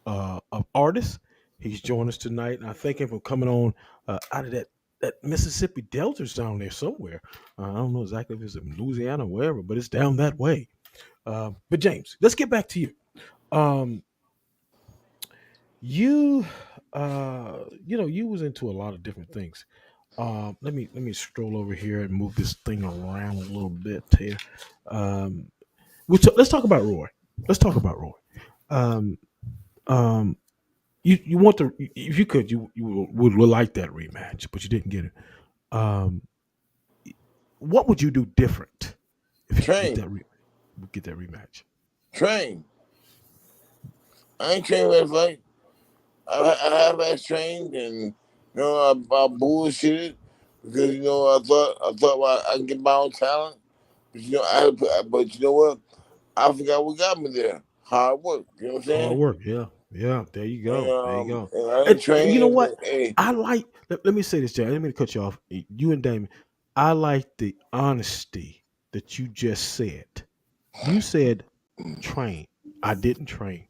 Speaker 7: of artist. He's joined us tonight, and I thank him for coming on out of that Mississippi Delta's down there somewhere. I don't know exactly if it's in Louisiana or wherever, but it's down that way. But James, let's get back to you. Um, you, you was into a lot of different things. Let me stroll over here and move this thing around a little bit here. Um, let's talk about Roy. Let's talk about Roy. Um, um, you want to if you could would like that rematch, but you didn't get it. Um, what would you do different if you
Speaker 4: Train,
Speaker 7: get that rematch?
Speaker 4: train. I ain't trained that fight. I have been trained, and I bullshitted because I thought I can get my own talent, but but you know what? I forgot what got me there. Hard work. You know what I'm
Speaker 7: Hard
Speaker 4: saying?
Speaker 7: work, yeah, yeah. There you
Speaker 4: And,
Speaker 7: go, there you go.
Speaker 4: and I ain't
Speaker 7: And you know
Speaker 4: trained.
Speaker 7: what?
Speaker 4: Hey,
Speaker 7: I like. Let me say this, Jay. I didn't mean to cut you off. You and Damon. I like the honesty that you just said. You said train. I didn't train.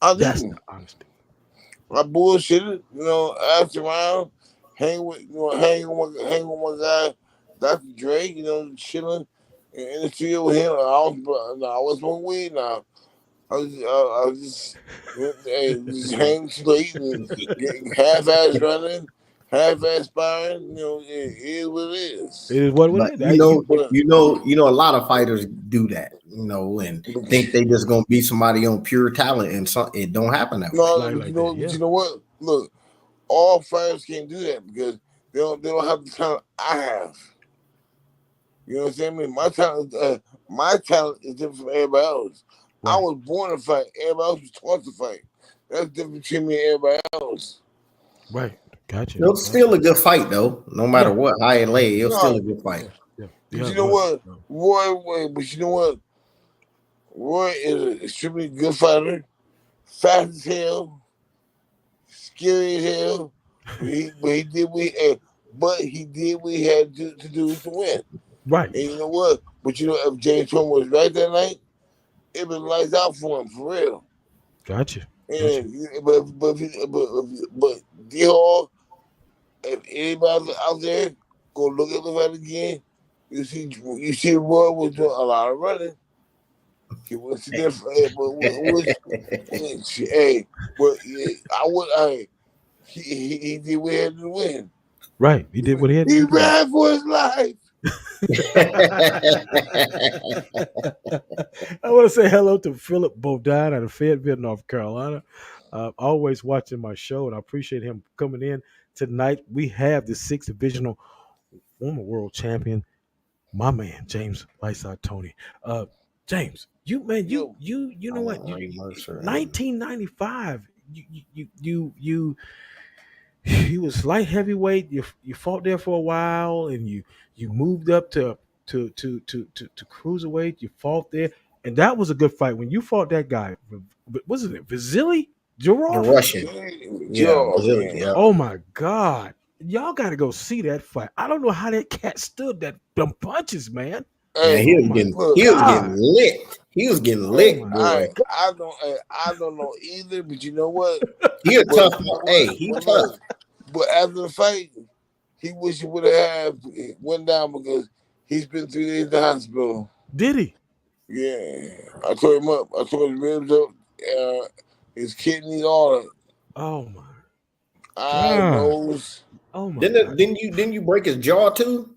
Speaker 4: I
Speaker 7: That's the
Speaker 4: didn't.
Speaker 7: honesty.
Speaker 4: I bullshitted. Asked around, hang with my guy, Dr. Dre. Chilling in the studio with him. I was smoking weed now. I was just, just hanging late and getting half-ass running, half-ass sparring. It is what it
Speaker 7: It
Speaker 4: is.
Speaker 7: is what
Speaker 8: But
Speaker 7: it is. You
Speaker 4: But
Speaker 8: a lot of fighters do that, and think they just gonna beat somebody on pure talent, and it don't happen that way.
Speaker 4: no,
Speaker 7: like that,
Speaker 4: but
Speaker 7: yeah.
Speaker 4: you know what? Look, all fighters can't do that because they don't have the talent I have. You know what I'm saying? I mean, my talent is different from everybody else. I
Speaker 7: Right,
Speaker 4: was born to fight. Everybody else was taught to fight. That's different between me and everybody else.
Speaker 7: right. Gotcha,
Speaker 8: It was
Speaker 7: gotcha.
Speaker 8: still a good fight, though. No matter
Speaker 7: Yeah,
Speaker 8: what, how it lay, it was still
Speaker 4: No,
Speaker 8: a good fight.
Speaker 7: yeah,
Speaker 4: but
Speaker 7: yeah.
Speaker 4: you
Speaker 7: It
Speaker 4: know
Speaker 7: was.
Speaker 4: what? But you know what? Roy is an extremely good fighter, fast as hell, scary as hell. But he did what he had to do to win.
Speaker 7: Right.
Speaker 4: And you know what? But if James Tony was right that night, it was lights out for him for real.
Speaker 7: Gotcha, gotcha.
Speaker 4: And but D-Hall, if anybody out there go look at the fight again, you see Roy was doing a lot of running. He was different, but hey, but I would he did what he had to win.
Speaker 7: Right. He did what he had to
Speaker 4: He
Speaker 7: do to win.
Speaker 4: ran for his life.
Speaker 7: I want to say hello to Philip Bodine out of Fayetteville, North Carolina. Always watching my show, and I appreciate him coming in tonight. We have the sixth divisional former world champion, my man James Lights Out Toney. James, you man,
Speaker 4: Yo,
Speaker 7: you know what?
Speaker 8: Ray Mercer and
Speaker 7: 1995. You was light heavyweight. You fought there for a while, and you moved up to cruiserweight. You fought there, and that was a good fight. When you fought that guy, wasn't it Vasily
Speaker 8: the
Speaker 7: Jurov?
Speaker 8: Russian. Yeah,
Speaker 4: Joe,
Speaker 8: Brazilian.
Speaker 4: man.
Speaker 8: Yeah.
Speaker 7: Oh my God! Y'all got to go see that fight. I don't know how that cat stood them punches, man.
Speaker 8: Man,
Speaker 4: Hey,
Speaker 8: he
Speaker 7: Oh
Speaker 8: was
Speaker 7: my
Speaker 8: getting
Speaker 4: look,
Speaker 8: he was getting
Speaker 7: God!
Speaker 8: licked. He was getting
Speaker 4: hey,
Speaker 8: licked,
Speaker 7: My
Speaker 8: boy.
Speaker 4: I don't know either, but you know what?
Speaker 8: He a
Speaker 4: But
Speaker 8: tough.
Speaker 4: you know what?
Speaker 8: Hey, he
Speaker 4: But
Speaker 8: tough.
Speaker 4: look, but after the fight, he wish he would have went down because he's been 3 days in the hospital.
Speaker 7: Did he?
Speaker 4: Yeah, I tore him up. I tore his ribs up, his kidneys, all that.
Speaker 7: Oh my
Speaker 4: Eye,
Speaker 7: God!
Speaker 4: nose,
Speaker 7: Oh my
Speaker 8: Didn't
Speaker 7: God!
Speaker 8: it, didn't you break his jaw too?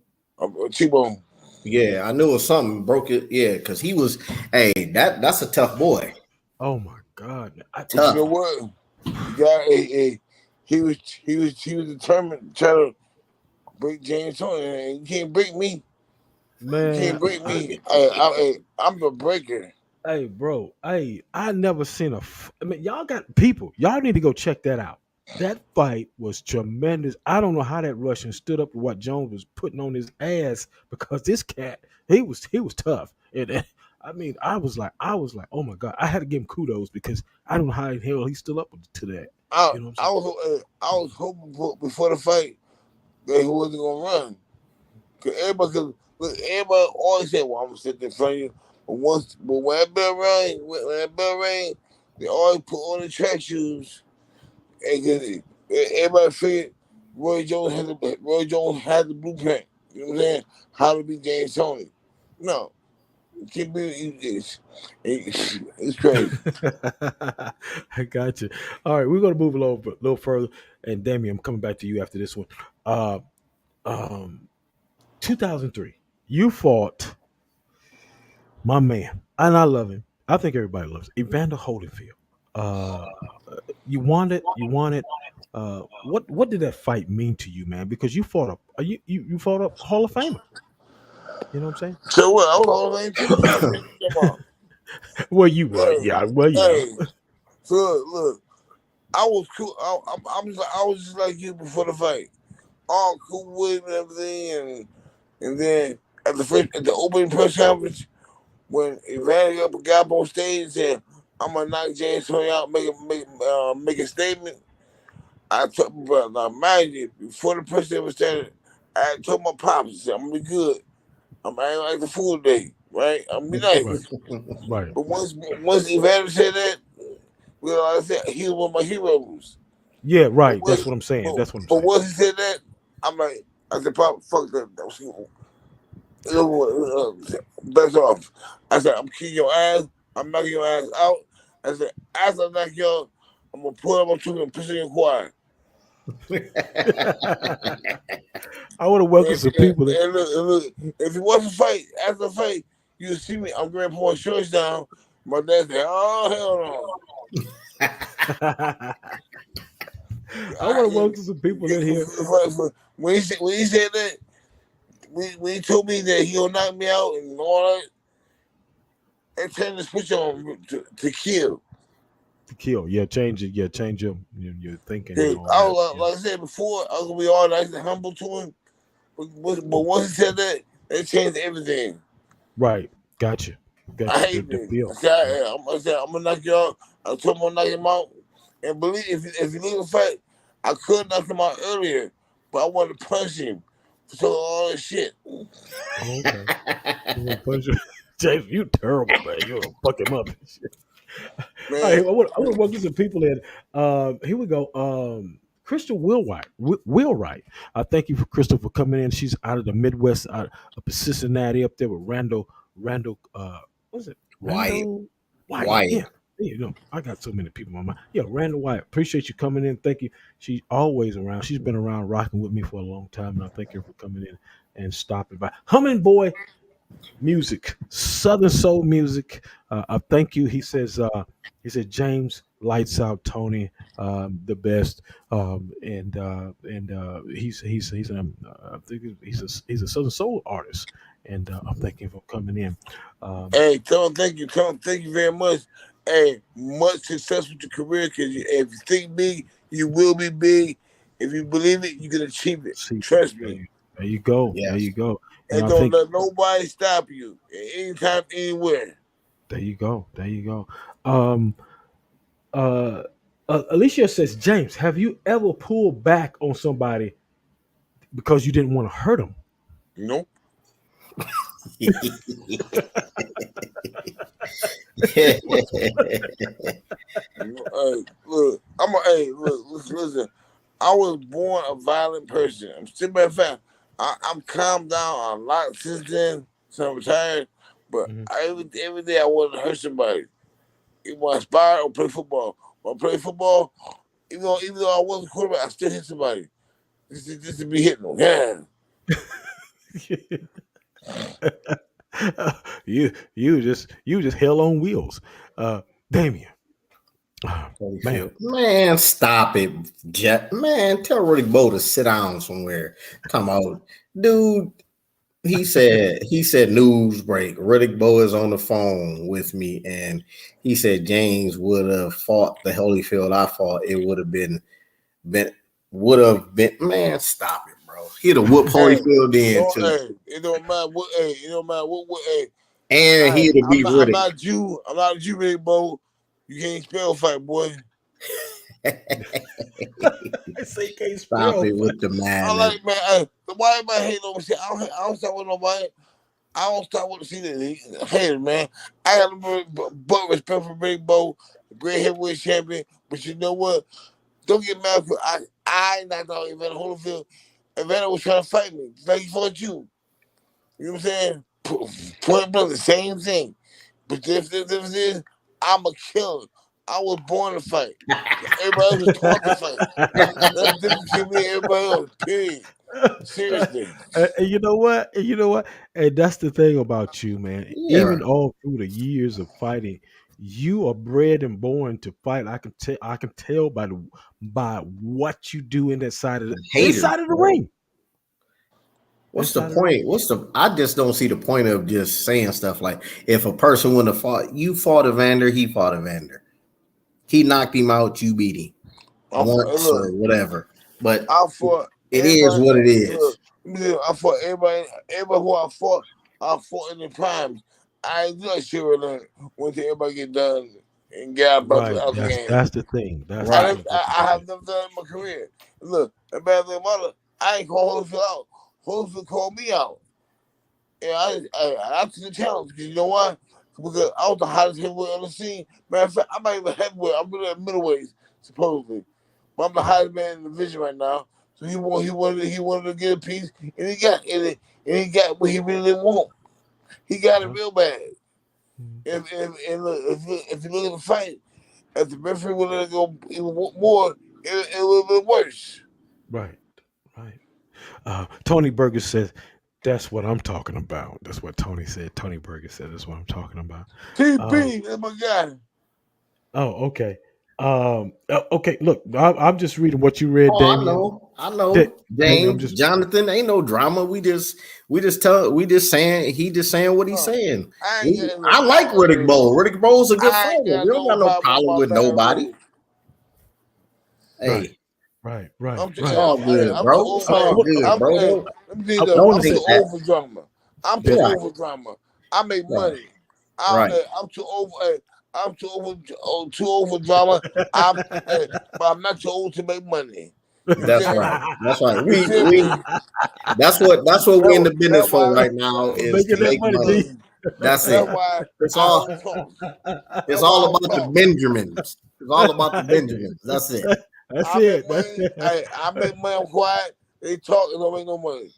Speaker 4: T-bone.
Speaker 8: Yeah, I knew it was something broke it. Yeah, because he was. Hey, that's a tough boy.
Speaker 7: Oh my God!
Speaker 4: But you know
Speaker 8: Tough.
Speaker 4: what? The guy, he was determined to try to break James Toney, and you can't break me. You
Speaker 7: Man,
Speaker 4: can't break me. I'm the breaker.
Speaker 7: hey, bro. Hey, I never seen I mean, y'all got people. Y'all need to go check that out. That fight was tremendous. I don't know how that Russian stood up to what Jones was putting on his ass because this cat, he was tough. And I mean, I was like, oh my god, I had to give him kudos because I don't know how the hell he stood up to that.
Speaker 4: I
Speaker 7: You know what I'm
Speaker 4: I
Speaker 7: saying?
Speaker 4: was hoping before the fight that he wasn't gonna run. Look, everybody always say, "Well, I'm gonna sit in front of you." But when that bell rang, they always put on the track shoes, and everybody figured Roy Jones had the blueprint. You know what I'm saying? How to beat James Toney. No, can't be it's crazy.
Speaker 7: I got you. All right, we're gonna move a little further. And Damien, I'm coming back to you after this one. Uh, um, 2003, you fought my man, and I love him. I think everybody loves him. Evander Holyfield. Uh, you won it. You won it. What did that fight mean to you, man? Because you fought you fought a Hall of Famer. You know what I'm
Speaker 4: So what? I was all the too. So I picked them up.
Speaker 7: saying? Well, you were,
Speaker 4: Hey,
Speaker 7: yeah. Well, yeah.
Speaker 4: hey. So look, I was cool. I was just like you before the fight. All cool with and everything, and then at the opening press conference when Evander got up on stage and said, "I'm gonna knock James Toney out, make a statement." I told, bro, now mind you, before the press ever started, I told my pops, I said, "I'm gonna be good. I ain't like the fool today, right? I'm gonna be
Speaker 7: Right,
Speaker 4: nice."
Speaker 7: right.
Speaker 4: But once Evander said that, well, like I said, he was one of my heroes.
Speaker 7: Yeah,
Speaker 4: But
Speaker 7: right. That's
Speaker 4: once,
Speaker 7: what I'm saying.
Speaker 4: but,
Speaker 7: That's what I'm
Speaker 4: but
Speaker 7: saying.
Speaker 4: once he said that, I'm like, I said, "Pop, fuck that. That was evil. Best off." I said, "I'm kicking your ass. I'm knocking your ass out." I said, "After I knock you out, I'm gonna pull up my truck and piss in your choir."
Speaker 7: I want to welcome some people that.
Speaker 4: And look, if you watch the fight, after the fight, you see me. I'm going to pull my shorts down. My dad said, "Oh hell no!"
Speaker 7: I want to welcome some people in here.
Speaker 4: When he said that, when he told me that he gonna knock me out and all that, it turned the switch on to kill.
Speaker 7: To kill. Yeah, change it. Yeah, change your thinking and
Speaker 4: 'Cause
Speaker 7: all that. Yeah.
Speaker 4: like I said before, I was gonna be all nice and humble to him. But once he said that, it changed everything.
Speaker 7: Right. Gotcha.
Speaker 4: I
Speaker 7: Gotcha. The,
Speaker 4: hate
Speaker 7: the
Speaker 4: it.
Speaker 7: feel. Yeah.
Speaker 4: I said, I'm gonna knock you out. I told him I'm gonna knock him out. And believe if you leave the fight, I could knock him out earlier, but I wanted to punch him. So all that shit.
Speaker 7: Oh, okay. You want to punch him? James, you terrible, man. You want to fuck him up. All right,
Speaker 4: Man,
Speaker 7: I want to welcome some people in. Here we go. Crystal Wheelwright. Thank you for Crystal for coming in. She's out of the Midwest, out of Cincinnati, up there with Randall. What's it?
Speaker 8: Wyatt.
Speaker 7: Randall Wyatt.
Speaker 8: Wyatt.
Speaker 7: Yeah. You know, I got so many people on my mind. Yeah, Randall Wyatt. Appreciate you coming in. Thank you. She's always around. She's been around rocking with me for a long time, and I thank her for coming in and stopping by. Humming Boy music, Southern soul music. Thank you. He said James lights out Tony, the best, and I think he's a Southern soul artist, and I'm thanking him for coming in. Um,
Speaker 4: hey, Tell him thank you very much. Hey, much success with your career because if you think big, you will be big. If you believe it, you can achieve it.
Speaker 7: see,
Speaker 4: Trust me.
Speaker 7: there you go, there
Speaker 8: Yes.
Speaker 7: you go, and
Speaker 4: And
Speaker 7: I
Speaker 4: don't
Speaker 7: think
Speaker 4: let nobody stop you at any time, anywhere.
Speaker 7: there you go, there you go. Um, uh, Alicia says, James, have you ever pulled back on somebody because you didn't want to hurt them?
Speaker 4: Nope. Listen. I was born a violent person. I'm still matter of fact. I'm calmed down a lot since then. So I'm retired. But
Speaker 7: Mhm.
Speaker 4: every day I wanted to hurt somebody. Either when I aspire or play football. When I play football, even though I wasn't a quarterback, I still hit somebody. Just to be hitting them. Yeah.
Speaker 7: You just hell on wheels, Damien. Man,
Speaker 8: Man, stop it, Jet. Man, tell Rudy Bo to sit down somewhere. Come on, dude. He said news break. Riddick Bowe is on the phone with me, and he said James would have fought the Holyfield I fought. It would have been would have been. Man, stop it, bro. He'd have whooped Holyfield in too.
Speaker 4: It don't matter what. Hey, it don't matter what.
Speaker 8: And he'd have beat Riddick.
Speaker 4: I'm not a Jew, big bro. You can't spell fight, boy.
Speaker 7: I say you can't spell.
Speaker 8: Stop it with the man.
Speaker 4: I like, man. Why everybody hate on me? I don't start with nobody. I don't start with the haters, man. I got but respect for Big Bo, the great heavyweight champion. But you know what? Don't get mad for I knocked out Evander Holyfield. Evander was trying to fight me, like he fought you. You know what I'm saying? Point blank, the same thing. But the difference is, I'm a killer. I was born to fight. Everybody else was taught to fight. That's the difference between me and everybody else. Period. Seriously.
Speaker 7: And you know what? And that's the thing about you, man.
Speaker 8: Yeah.
Speaker 7: Even all through the years of fighting, you are bred and born to fight. I can tell by what you do in that side of inside of the ring.
Speaker 8: What's the point? I just don't see the point of just saying stuff like, if a person wouldn't have fought, you fought Evander, he fought Evander. He knocked him out, you beat him. Once or whatever. But it is what it is.
Speaker 4: I fought everybody who I fought in the primes. I ain't do that shit when everybody get done and get out of the game.
Speaker 7: That's the thing. That's
Speaker 4: I have never done it in my career. Look, the bad thing about it, I ain't call Holyfield out. Holyfield called me out. And I took the challenge because you know why? Because I was the hottest heavyweight on the scene. Matter of fact, I'm not even heavyweight. I'm really at middleweight, supposedly. But I'm the hottest man in the division right now. So he wanted to get a piece, and he got it. And he got what he really didn't want. He got it real bad. If you look at the fight, if the referee would let it go even more, it would have been worse.
Speaker 7: Right. Tony Burgess says, "That's what I'm talking about." That's what Tony said. Tony Burgess said, "That's what I'm talking about."
Speaker 4: TP, that's my guy.
Speaker 7: Oh, okay. Okay. Look, I'm just reading what you read, Damion.
Speaker 8: I know. James, Jonathan, ain't no drama. He just saying what he's saying. I like Riddick Bowe. Riddick Bowe's a good fighter. We don't got no problem with nobody. Hey.
Speaker 7: Right.
Speaker 8: It's all good, bro. It's all good, bro.
Speaker 4: I'm too old for drama. I'm too old for drama. I make money. I'm too old for drama. But I'm not too old to make money.
Speaker 8: That's right. That's what we're in the business for right now, is to make money. That's it. It's all about the Benjamins. It's all about the Benjamins. That's it.
Speaker 4: I make money. I'm quiet. They talk and don't make no money.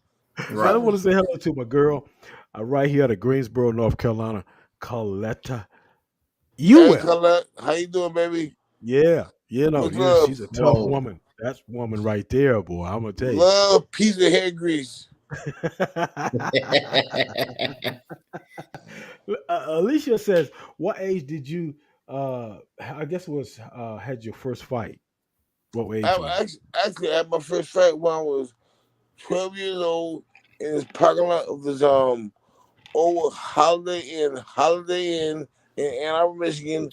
Speaker 7: Right. I want to say hello to my girl right here out of Greensboro, North Carolina, Coletta.
Speaker 4: Hey, Colette, how you doing, baby?
Speaker 7: Yeah, she's a tough woman. That's woman right there, boy. I'm gonna tell you.
Speaker 4: Love piece of hair grease.
Speaker 7: Alicia says, "What age did you? I guess it was had your first fight? What age?
Speaker 4: I actually had my first fight when I was 12 years old in this parking lot of this old Holiday Inn in Ann Arbor, Michigan,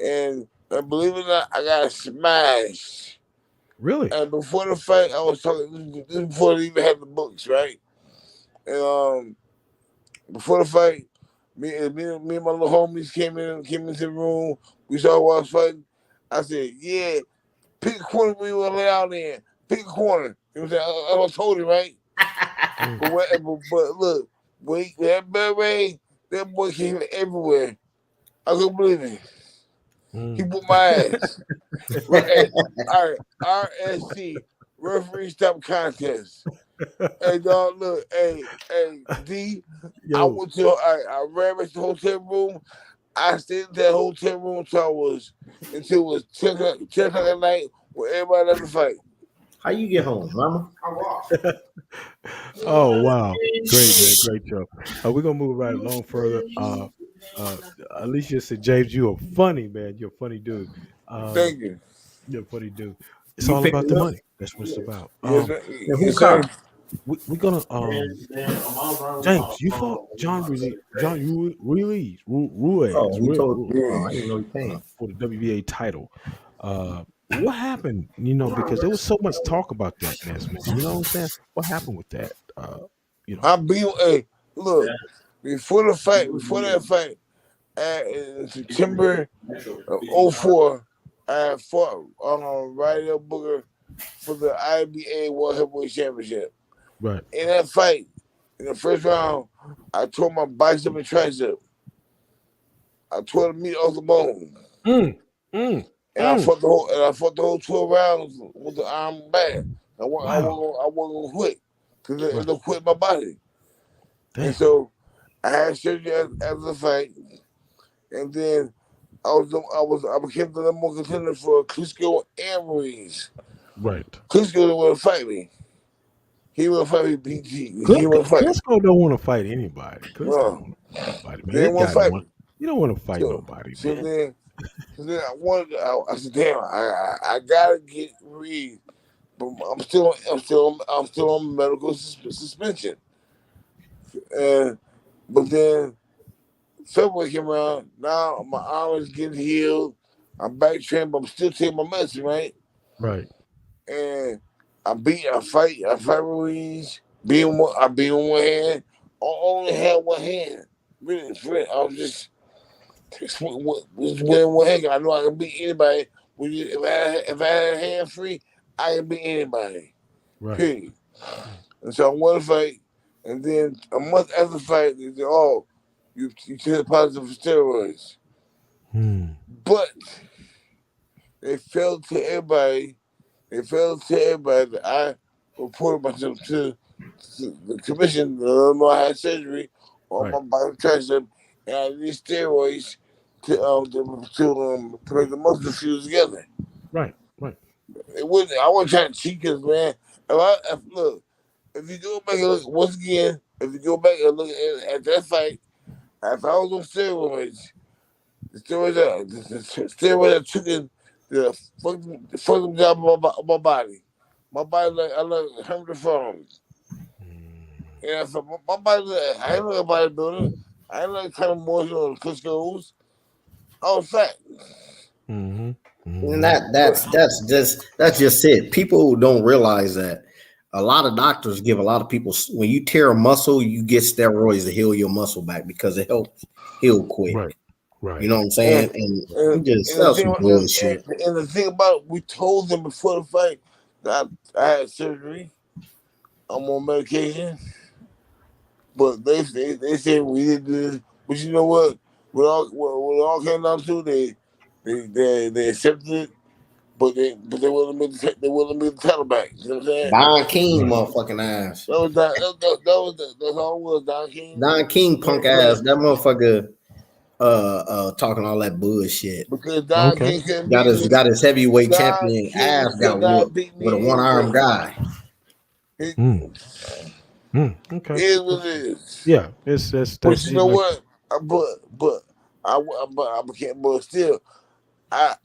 Speaker 4: and believe it or not, I got smashed.
Speaker 7: Really?
Speaker 4: And before the fight, I was talking. This before they even had the books, right? And before the fight, me and my little homies came into the room. We saw who I was fighting. I said, "Yeah, pick a corner we want to lay out in. Pick a corner." You know what I'm saying? I was told it, right? but look, when that beret, that boy came everywhere. I couldn't believe it. He put my ass. Right. All right, RSC, referee stop contest. Hey, dog, look, hey, D, I ran back to the hotel room. I stayed in that hotel room until it was 10 o'clock at night when everybody left the fight.
Speaker 8: How you get home, mama? I walked.
Speaker 7: Oh, wow. Great job. We're going to move right along further. Alicia said, "James, you're funny, man. You're a funny dude."
Speaker 4: Thank you.
Speaker 7: You're a funny dude. It's all about the money. That's what it's about. We're gonna James, you fought John Ruiz.
Speaker 8: Oh, he told I didn't know he came
Speaker 7: for the WBA title. what happened? Because there was so much talk about that mess, man. You know what I'm saying? What happened with that? You know.
Speaker 4: I beat. Hey, look, before that fight, in September of '04, I fought Ryder Booker for the IBA World Heavyweight Championship.
Speaker 7: Right.
Speaker 4: In that fight, in the first round, I tore my bicep and tricep. I tore the meat off the bone. And I fought the whole 12 rounds with the arm back. I wasn't gonna quit because it'll quit my body.
Speaker 7: Damn.
Speaker 4: And so I had surgery after the fight, and then I became the number one contender for Klitschko and Ruiz.
Speaker 7: Right.
Speaker 4: Klitschko didn't want to fight me. He wouldn't fight me. He wouldn't fight.
Speaker 7: Klitschko don't want to fight anybody. Klitschko don't want to fight nobody, man.
Speaker 4: They didn't want to fight me.
Speaker 7: You don't want to fight nobody, man.
Speaker 4: So then I said, damn, I gotta get Ruiz, but I'm still on medical suspension. But then February came around. Now my arm is getting healed. I'm back training, but I'm still taking my medicine, right?
Speaker 7: Right.
Speaker 4: And I fight Ruiz. I beat him one hand. I only had one hand. Really, I was just winning one hand. I know I can beat anybody. If I had a hand free, I can beat anybody.
Speaker 7: Right.
Speaker 4: Period. And so I won the fight. And then a month after the fight, they said, "Oh, you tested positive for steroids." But they failed to everybody. That I reported myself to the commission. I had surgery on my body tricep, and I need steroids to make the muscles fuse together.
Speaker 7: Right.
Speaker 4: I wasn't trying to cheat, because man, if you go back and look once again, if you go back and look at that fight, if I was on steroids, the steroids I took in the fucking job of my body. My body I like Herman Farms. And my body, I ain't like a bodybuilder. I ain't like kind of motion on Klitschko's. I was fat.
Speaker 8: And that's just it. People don't realize that a lot of doctors give a lot of people, when you tear a muscle, you get steroids to heal your muscle back because it helps heal quick. Right. You know what I'm saying? And that's some bullshit.
Speaker 4: And the thing about it, we told them before the fight that I had surgery. I'm on medication. But they said we did this. But you know what? What it all came down to, they accepted it, but they wouldn't make the title back. You know what I'm saying?
Speaker 8: Don King, motherfucking ass.
Speaker 4: That's all it was. Don King.
Speaker 8: Don King, punk ass. That motherfucker. Talking all that bullshit.
Speaker 4: Because Don King
Speaker 8: got his heavyweight champion ass got whooped with a one-armed guy.
Speaker 7: Okay.
Speaker 4: It is what it is.
Speaker 7: Yeah, that's
Speaker 4: but you know what? But still,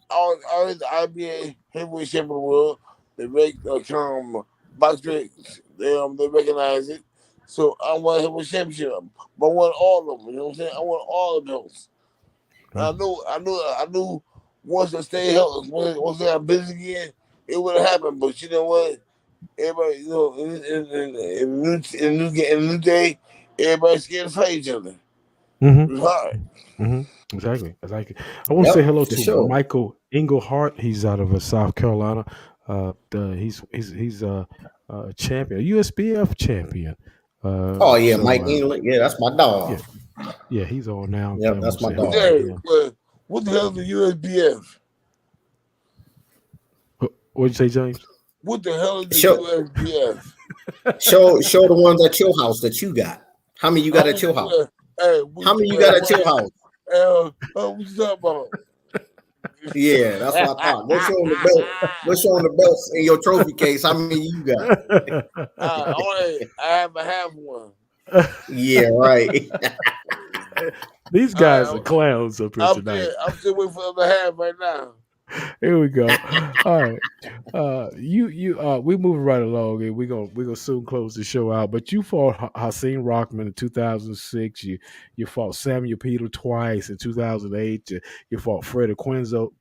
Speaker 4: always the IBA heavyweight champion of the world. They make box rates. They recognize it. So I won a heavyweight championship. But I won all of them. You know what I'm saying? I won all of those. I knew once I stayed healthy, once I got busy again, it would have happened. But you know what? Everybody, in a new day, everybody's scared to fight each other. It's hard.
Speaker 7: Exactly. I want to say hello to Michael Englehart. He's out of South Carolina. He's a champion, a USBF champion.
Speaker 8: Mike England. Yeah, that's my dog.
Speaker 7: Yeah, he's on now.
Speaker 8: Yeah, that's my dog.
Speaker 4: What the hell is the USBF?
Speaker 7: What'd you say, James?
Speaker 4: What the hell is the USBF?
Speaker 8: Show the ones at your house that you got. How many you got at your house? How many you got at your house?
Speaker 4: What you talking about?
Speaker 8: Yeah, that's what I thought. What's on the belt? What's on the belts in your trophy case? How many you got?
Speaker 4: I have one.
Speaker 8: Yeah, right.
Speaker 7: These guys are clowns up here tonight.
Speaker 4: I'm still waiting for them to have right now.
Speaker 7: Here we go. All right. We moving right along, and we're gonna soon close the show out. But you fought Hakeem Rockman in 2006. You fought Samuel Peter twice in 2008. You fought Freddie Quinzo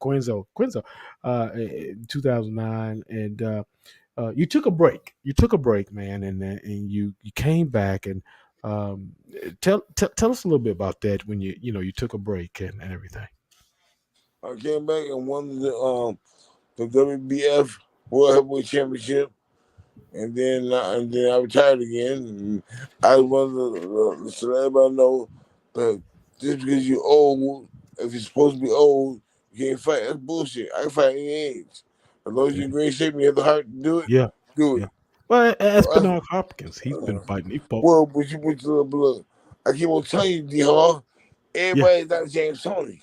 Speaker 7: in 2009, and you took a break. You took a break, man, and you came back and tell us a little bit about that when you took a break and everything.
Speaker 4: I came back and won the WBF World Heavyweight Championship, and then I retired again. And I was one of the so everybody know that just because you're old, if you're supposed to be old, you can't fight. That's bullshit. I can fight at any age. As long as you're in great shape and you have the heart to do it,
Speaker 7: Yeah,
Speaker 4: do
Speaker 7: yeah.
Speaker 4: it.
Speaker 7: Well, as
Speaker 4: So
Speaker 7: Bernard Hopkins, he's been fighting. He fought.
Speaker 4: well, but you look. I keep on telling you, D Hall,
Speaker 7: Yeah,
Speaker 4: everybody's not James Toney.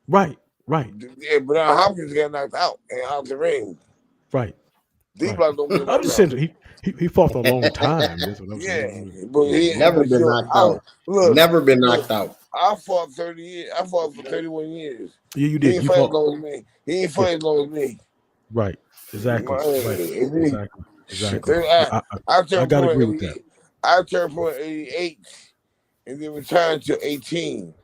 Speaker 7: right, right,
Speaker 4: Yeah, Bernard Hopkins got knocked out and out the ring.
Speaker 7: right,
Speaker 4: D
Speaker 7: right.
Speaker 4: Block don't get
Speaker 7: I'm
Speaker 4: knocked
Speaker 7: just
Speaker 4: out.
Speaker 7: saying he fought for a long time. That's what I'm
Speaker 4: Yeah,
Speaker 7: saying.
Speaker 4: but
Speaker 7: Yeah,
Speaker 4: he,
Speaker 8: Never
Speaker 4: but
Speaker 8: been
Speaker 4: you know,
Speaker 8: knocked out.
Speaker 4: look,
Speaker 8: Never been knocked out.
Speaker 4: I fought 30 years. I fought for 31 years.
Speaker 7: yeah, you
Speaker 4: He
Speaker 7: did.
Speaker 4: ain't
Speaker 7: You
Speaker 4: fight as
Speaker 7: fought.
Speaker 4: long as me. He ain't
Speaker 7: Yeah,
Speaker 4: fight as long as me.
Speaker 7: right. Exactly. Right. Exactly.
Speaker 4: Shit,
Speaker 7: Exactly.
Speaker 4: I
Speaker 7: I
Speaker 4: turned
Speaker 7: gotta
Speaker 4: pro in
Speaker 7: agree with that.
Speaker 4: 88. I turned pro in 88 and then retired until 18.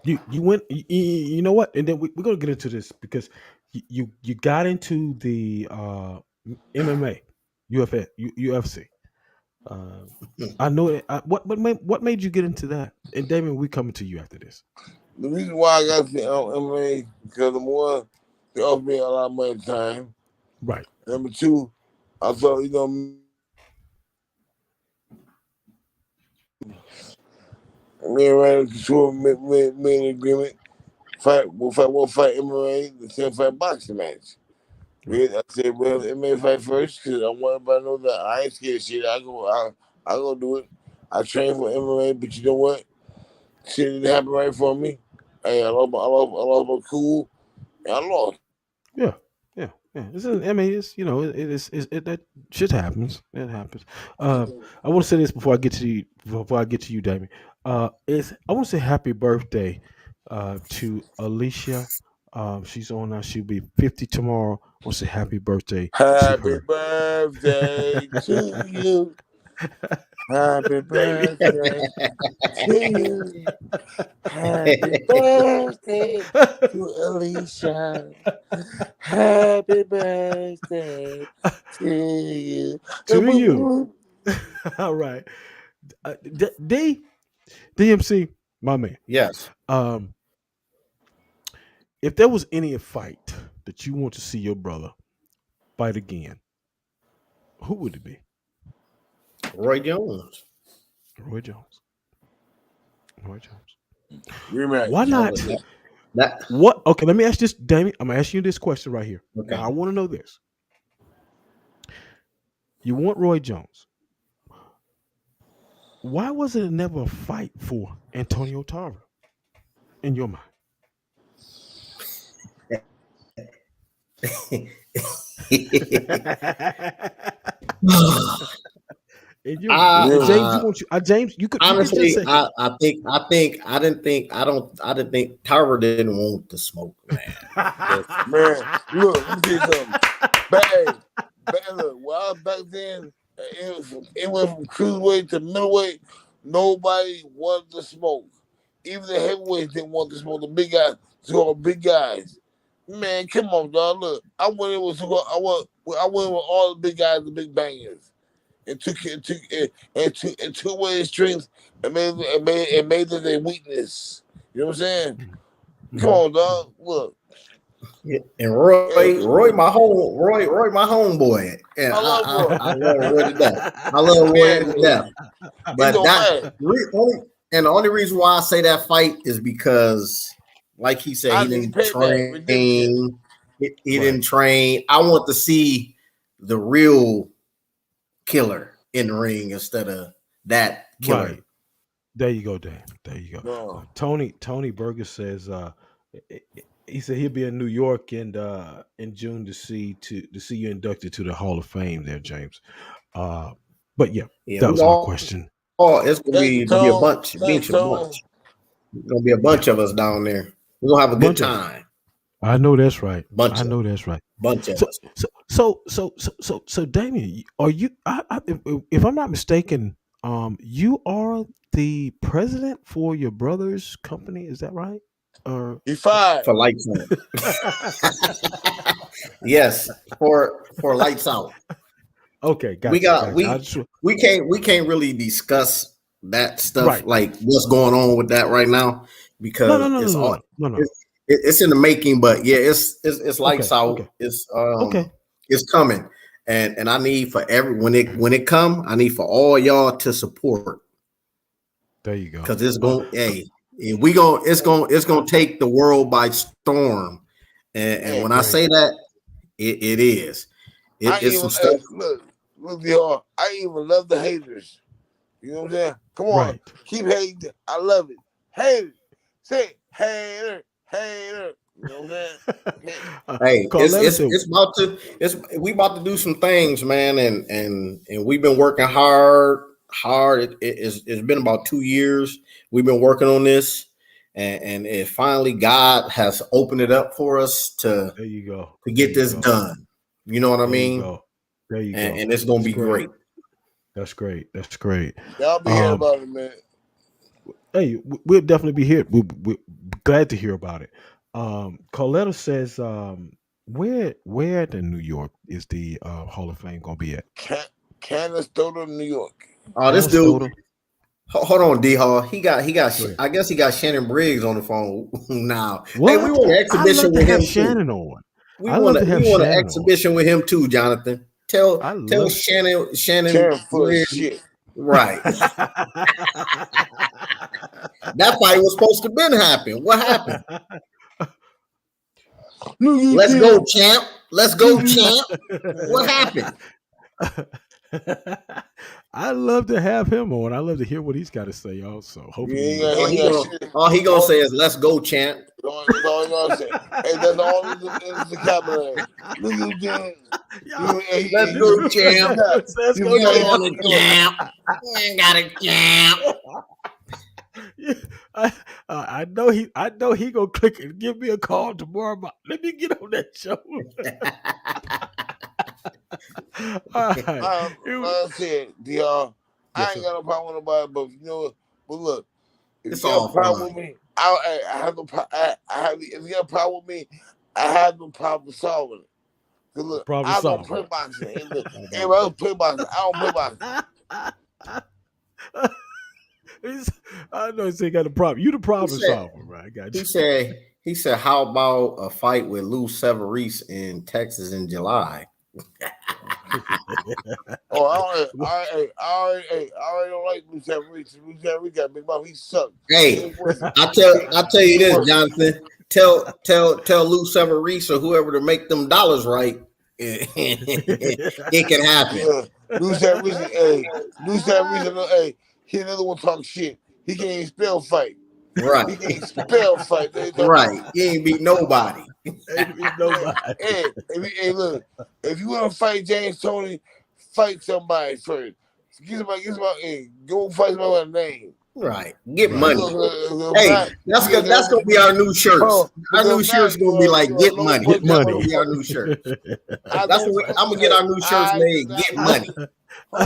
Speaker 7: You went. You know what? And then we're gonna get into this because you got into the MMA, UFC. Uh, I know it. What made you get into that? And Damon, we coming to you after this.
Speaker 4: The reason why I got the MMA because number one, they offered me a lot of money at the time.
Speaker 7: Right.
Speaker 4: Number two, I thought me and Randall Couture made an agreement. We'll fight MMA, the 10-fight boxing match.
Speaker 7: Right.
Speaker 4: I said, well, MMA fight first because I want everybody to know that I ain't scared of shit. I go do it. I train for MMA, but you know what? Shit didn't happen right for me. Hey, I lost my cool, and I lost.
Speaker 7: Yeah. Yeah. Yeah. I mean, it's that shit happens. It happens. I want to say this before I get to you, Damien. I want to say happy birthday to Alicia. She's on now. She'll be 50 tomorrow. I want to say happy birthday to
Speaker 4: Happy
Speaker 7: her.
Speaker 4: birthday to you. Happy birthday to you. Happy birthday to Alicia. Happy birthday to you.
Speaker 7: To you. All right. DMC, my man.
Speaker 8: Yes.
Speaker 7: If there was any fight that you want to see your brother fight again, who would it be?
Speaker 8: Roy Jones.
Speaker 7: Roy Jones. Roy Jones.
Speaker 4: Rematch.
Speaker 7: Why not?
Speaker 8: That
Speaker 7: What? Okay, let me ask this, Damien. I'm gonna ask you this question right here.
Speaker 8: Okay.
Speaker 7: Now, I want to know this. You want Roy Jones? Why was it never a fight for Antonio Tarver in your mind? In your mind. James, you want you? James, you could
Speaker 8: honestly,
Speaker 7: you could just say,
Speaker 8: I didn't think Tarver didn't want the smoke, man.
Speaker 4: Man, look, let me tell you something. Look, well, back then, it went from cruiserweight to middleweight. Nobody wanted to smoke. Even the heavyweights didn't want to smoke. The big guys, so all big guys. Man, come on, dog. Look, I went in with all the big guys, the big bangers, and took away his strengths and made it their weakness. You know what I'm saying? Come on, dog. Look.
Speaker 8: Yeah. And Roy, my homeboy. And I love Roy to death. I love Roy to death. But the only reason why I say that fight is because, like he said, he didn't train. He didn't train. I want to see the real killer in the ring instead of that killer.
Speaker 7: Right. There you go, Dan. There you go. Toney Burgess says he said he'll be in New York in June to see you inducted to the Hall of Fame there, James. But yeah, that was my question.
Speaker 8: Oh, it's gonna be a bunch. It's gonna be a bunch of us down there. We're gonna have a good
Speaker 7: Bunch of.
Speaker 8: time.
Speaker 7: I know that's right.
Speaker 8: Bunch
Speaker 7: I
Speaker 8: of
Speaker 7: know that's right.
Speaker 8: bunch of
Speaker 7: So,
Speaker 8: us.
Speaker 7: so, Damien, are you? If I'm not mistaken, you are the president for your brother's company. Is that right? Or
Speaker 4: He fired.
Speaker 8: For lights on. Yes, for lights out.
Speaker 7: okay, gotcha,
Speaker 8: We got
Speaker 7: gotcha. I just,
Speaker 8: we can't really discuss that stuff
Speaker 7: right.
Speaker 8: like what's going on with that right now
Speaker 7: No,
Speaker 8: because
Speaker 7: no, no, no,
Speaker 8: it's all
Speaker 7: no, no, no.
Speaker 8: it's in the making. But yeah, it's lights
Speaker 7: Okay,
Speaker 8: out.
Speaker 7: okay,
Speaker 8: It's
Speaker 7: okay.
Speaker 8: it's coming, and I need for when it come, I need for all y'all to support
Speaker 7: There you go.
Speaker 8: because it's going. Hey, it's gonna take the world by storm. And when I
Speaker 7: Great.
Speaker 8: say that, it is. It's some stuff.
Speaker 4: Look, y'all. I even love the haters. You know what I'm saying? Come on,
Speaker 7: Right.
Speaker 4: keep hating. I love it. Haters, say it. Hater, hater. You know what I'm saying?
Speaker 8: Hey,
Speaker 7: Carletta said,
Speaker 8: we about to do some things, man, and we've been working hard. It's been about 2 years. We've been working on this, and it finally God has opened it up for us to
Speaker 7: there you go.
Speaker 8: get this done. You know what I
Speaker 7: There you
Speaker 8: mean?
Speaker 7: go. There you go.
Speaker 8: And it's gonna
Speaker 7: That's
Speaker 8: be great.
Speaker 7: That's great. That's great.
Speaker 4: Y'all be hearing about it, man.
Speaker 7: Hey, we'll definitely be here. We're glad to hear about it. Carletta says, where in New York is the Hall of Fame gonna be at?
Speaker 4: Canastota, New York.
Speaker 8: Oh, this dude.
Speaker 7: Canastota?
Speaker 8: Hold on, D Hall. He got.
Speaker 7: Right.
Speaker 8: I guess he got Shannon Briggs on the phone now.
Speaker 7: What?
Speaker 8: Hey, we want an
Speaker 7: I
Speaker 8: exhibition
Speaker 7: love to
Speaker 8: with
Speaker 7: have
Speaker 8: him
Speaker 7: Shannon
Speaker 8: too.
Speaker 7: on.
Speaker 8: We
Speaker 7: I
Speaker 8: want
Speaker 7: love to have
Speaker 8: an
Speaker 7: Shannon
Speaker 8: exhibition with him too, Jonathan. Tell Shannon
Speaker 4: Shannon full of
Speaker 8: Briggs.
Speaker 4: shit.
Speaker 8: Right. That fight was supposed to been happen. What happened? Let's go, champ. Let's go, champ. What happened?
Speaker 7: I love to have him on. I love to hear what he's got to say. Also, hopefully,
Speaker 8: All he gonna say is "Let's go, champ."
Speaker 4: That's all he gonna say. Hey, that's all in the vocabulary.
Speaker 8: Let's go, champ.
Speaker 7: Let's
Speaker 8: You
Speaker 7: go,
Speaker 8: got a champ. You got a champ.
Speaker 7: I know he gonna click and give me a call tomorrow. Let me get on that show. All right.
Speaker 4: I said, DR, I ain't got no problem with nobody, but you know what? But look, if
Speaker 8: It's
Speaker 4: you got
Speaker 8: all
Speaker 4: a problem
Speaker 8: fun.
Speaker 4: with me, I have no problem. If you got a problem with me, I have no problem solving it. Cause look, I don't play boxing. And look, everybody else play boxing. I don't play boxing.
Speaker 7: I know he got a problem. You the problem solver, right? I got you.
Speaker 8: He said, how about a fight with Lou Severese in Texas in July?
Speaker 4: I already don't like Lou Severese. Lou Severese got big mouth. He sucks.
Speaker 8: Hey, I tell you this, Jonathan. Tell Lou Severese or whoever to make them dollars right. It can happen.
Speaker 4: Yeah. Lou Severese, hey, he another one talk shit. He can't even spell fight.
Speaker 8: Right.
Speaker 4: He can't spell fight.
Speaker 8: Right. He ain't beat nobody.
Speaker 4: Hey, look, if you want to fight James Toney, fight somebody first. Go fight somebody with a name.
Speaker 8: Right. Get money. Hey, that's gonna be our new shirts. Our new shirts gonna be like get money. That's gonna be our new shirt. That's what I'm gonna get our new shirts made. Get money.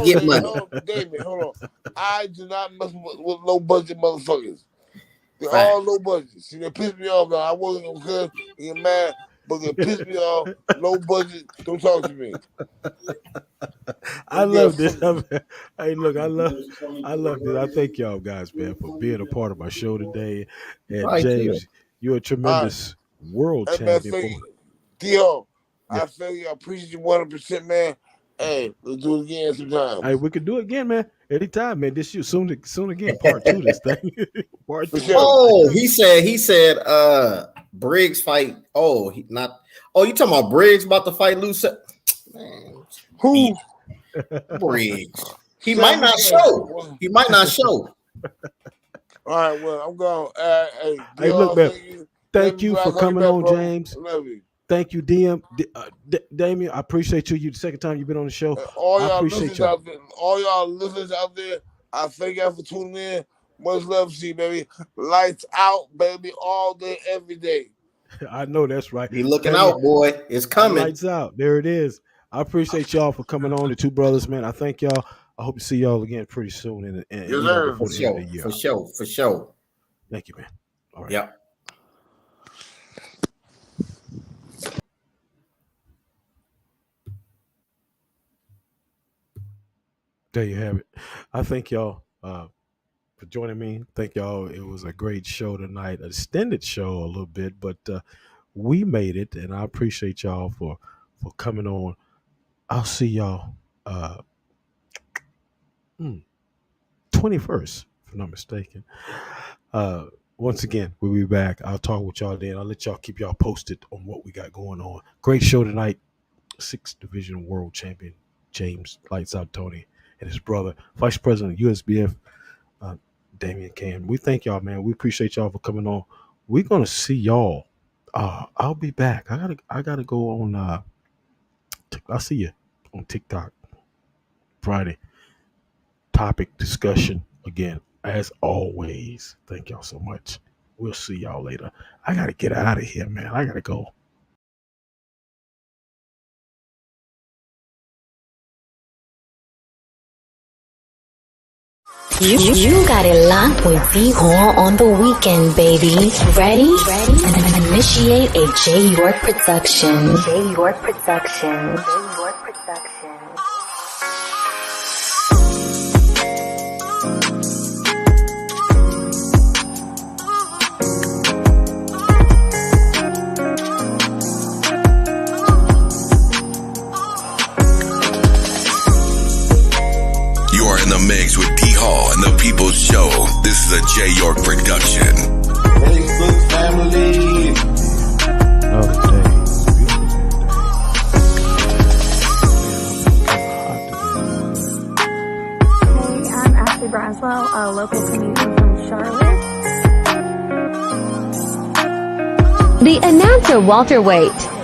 Speaker 8: Get money.
Speaker 4: David, hold on. I do not mess with low budget motherfuckers. They're all low budget. See, they piss me off. Now. I wasn't gonna good get mad, but they piss me off. Low budget. Don't talk to me.
Speaker 7: I love this. Hey, look, I love this. I thank y'all guys, man, for being a part of my show today. And James, you're a tremendous world champion.
Speaker 4: Dio, I feel you. I appreciate you 100%, man. Hey, let's do it again sometime.
Speaker 7: Hey, we can do it again, man. Anytime, man. This soon again. Part 2 this thing. Part 2.
Speaker 8: Oh, he said Briggs fight. Oh, you talking about Briggs about to fight Lou? Man,
Speaker 4: who?
Speaker 8: Briggs. He might not show. He might not show.
Speaker 4: All right, well, I'm going.
Speaker 7: Hey, look, man. Thank you for coming on, James.
Speaker 4: I love you.
Speaker 7: Thank you, Damien. I appreciate you. You the second time you've been on the show.
Speaker 4: All y'all listeners out there, I thank y'all for tuning in. Much love to you, baby. Lights out, baby, all day, every day.
Speaker 7: I know that's right.
Speaker 8: Be looking out, boy. It's coming.
Speaker 7: Lights out. There it is. I appreciate y'all for coming on, the two brothers, man. I thank y'all. I hope to see y'all again pretty soon
Speaker 4: Yes, sir.
Speaker 7: before the end of the year.
Speaker 8: For sure.
Speaker 7: Thank you, man. All right.
Speaker 8: Yep.
Speaker 7: There you have it. I thank y'all for joining me. Thank y'all. It was a great show tonight, an extended show a little bit, but we made it, and I appreciate y'all for coming on. I'll see y'all 21st, if I'm not mistaken. Once again, we'll be back. I'll talk with y'all then. I'll let y'all keep y'all posted on what we got going on. Great show tonight. 6th Division World Champion James Lights Out Toney and his brother, Vice President USBF, DAMION Can. We thank y'all, man. We appreciate y'all for coming on. We're gonna see y'all. I'll be back. I gotta go on. I'll see you on TikTok Friday. Topic discussion again, as always. Thank y'all so much. We'll see y'all later. I gotta get out of here, man. I gotta go.
Speaker 3: You got it locked with D-Hall on the weekend, baby. Ready? And initiate a J York production. J York production. J York production.
Speaker 1: You are in the mix with D Hall and the People's Show. This is a J York production.
Speaker 2: Facebook family.
Speaker 5: Hey, I'm Ashley Braswell, a local comedian from Charlotte.
Speaker 6: The announcer welterweight.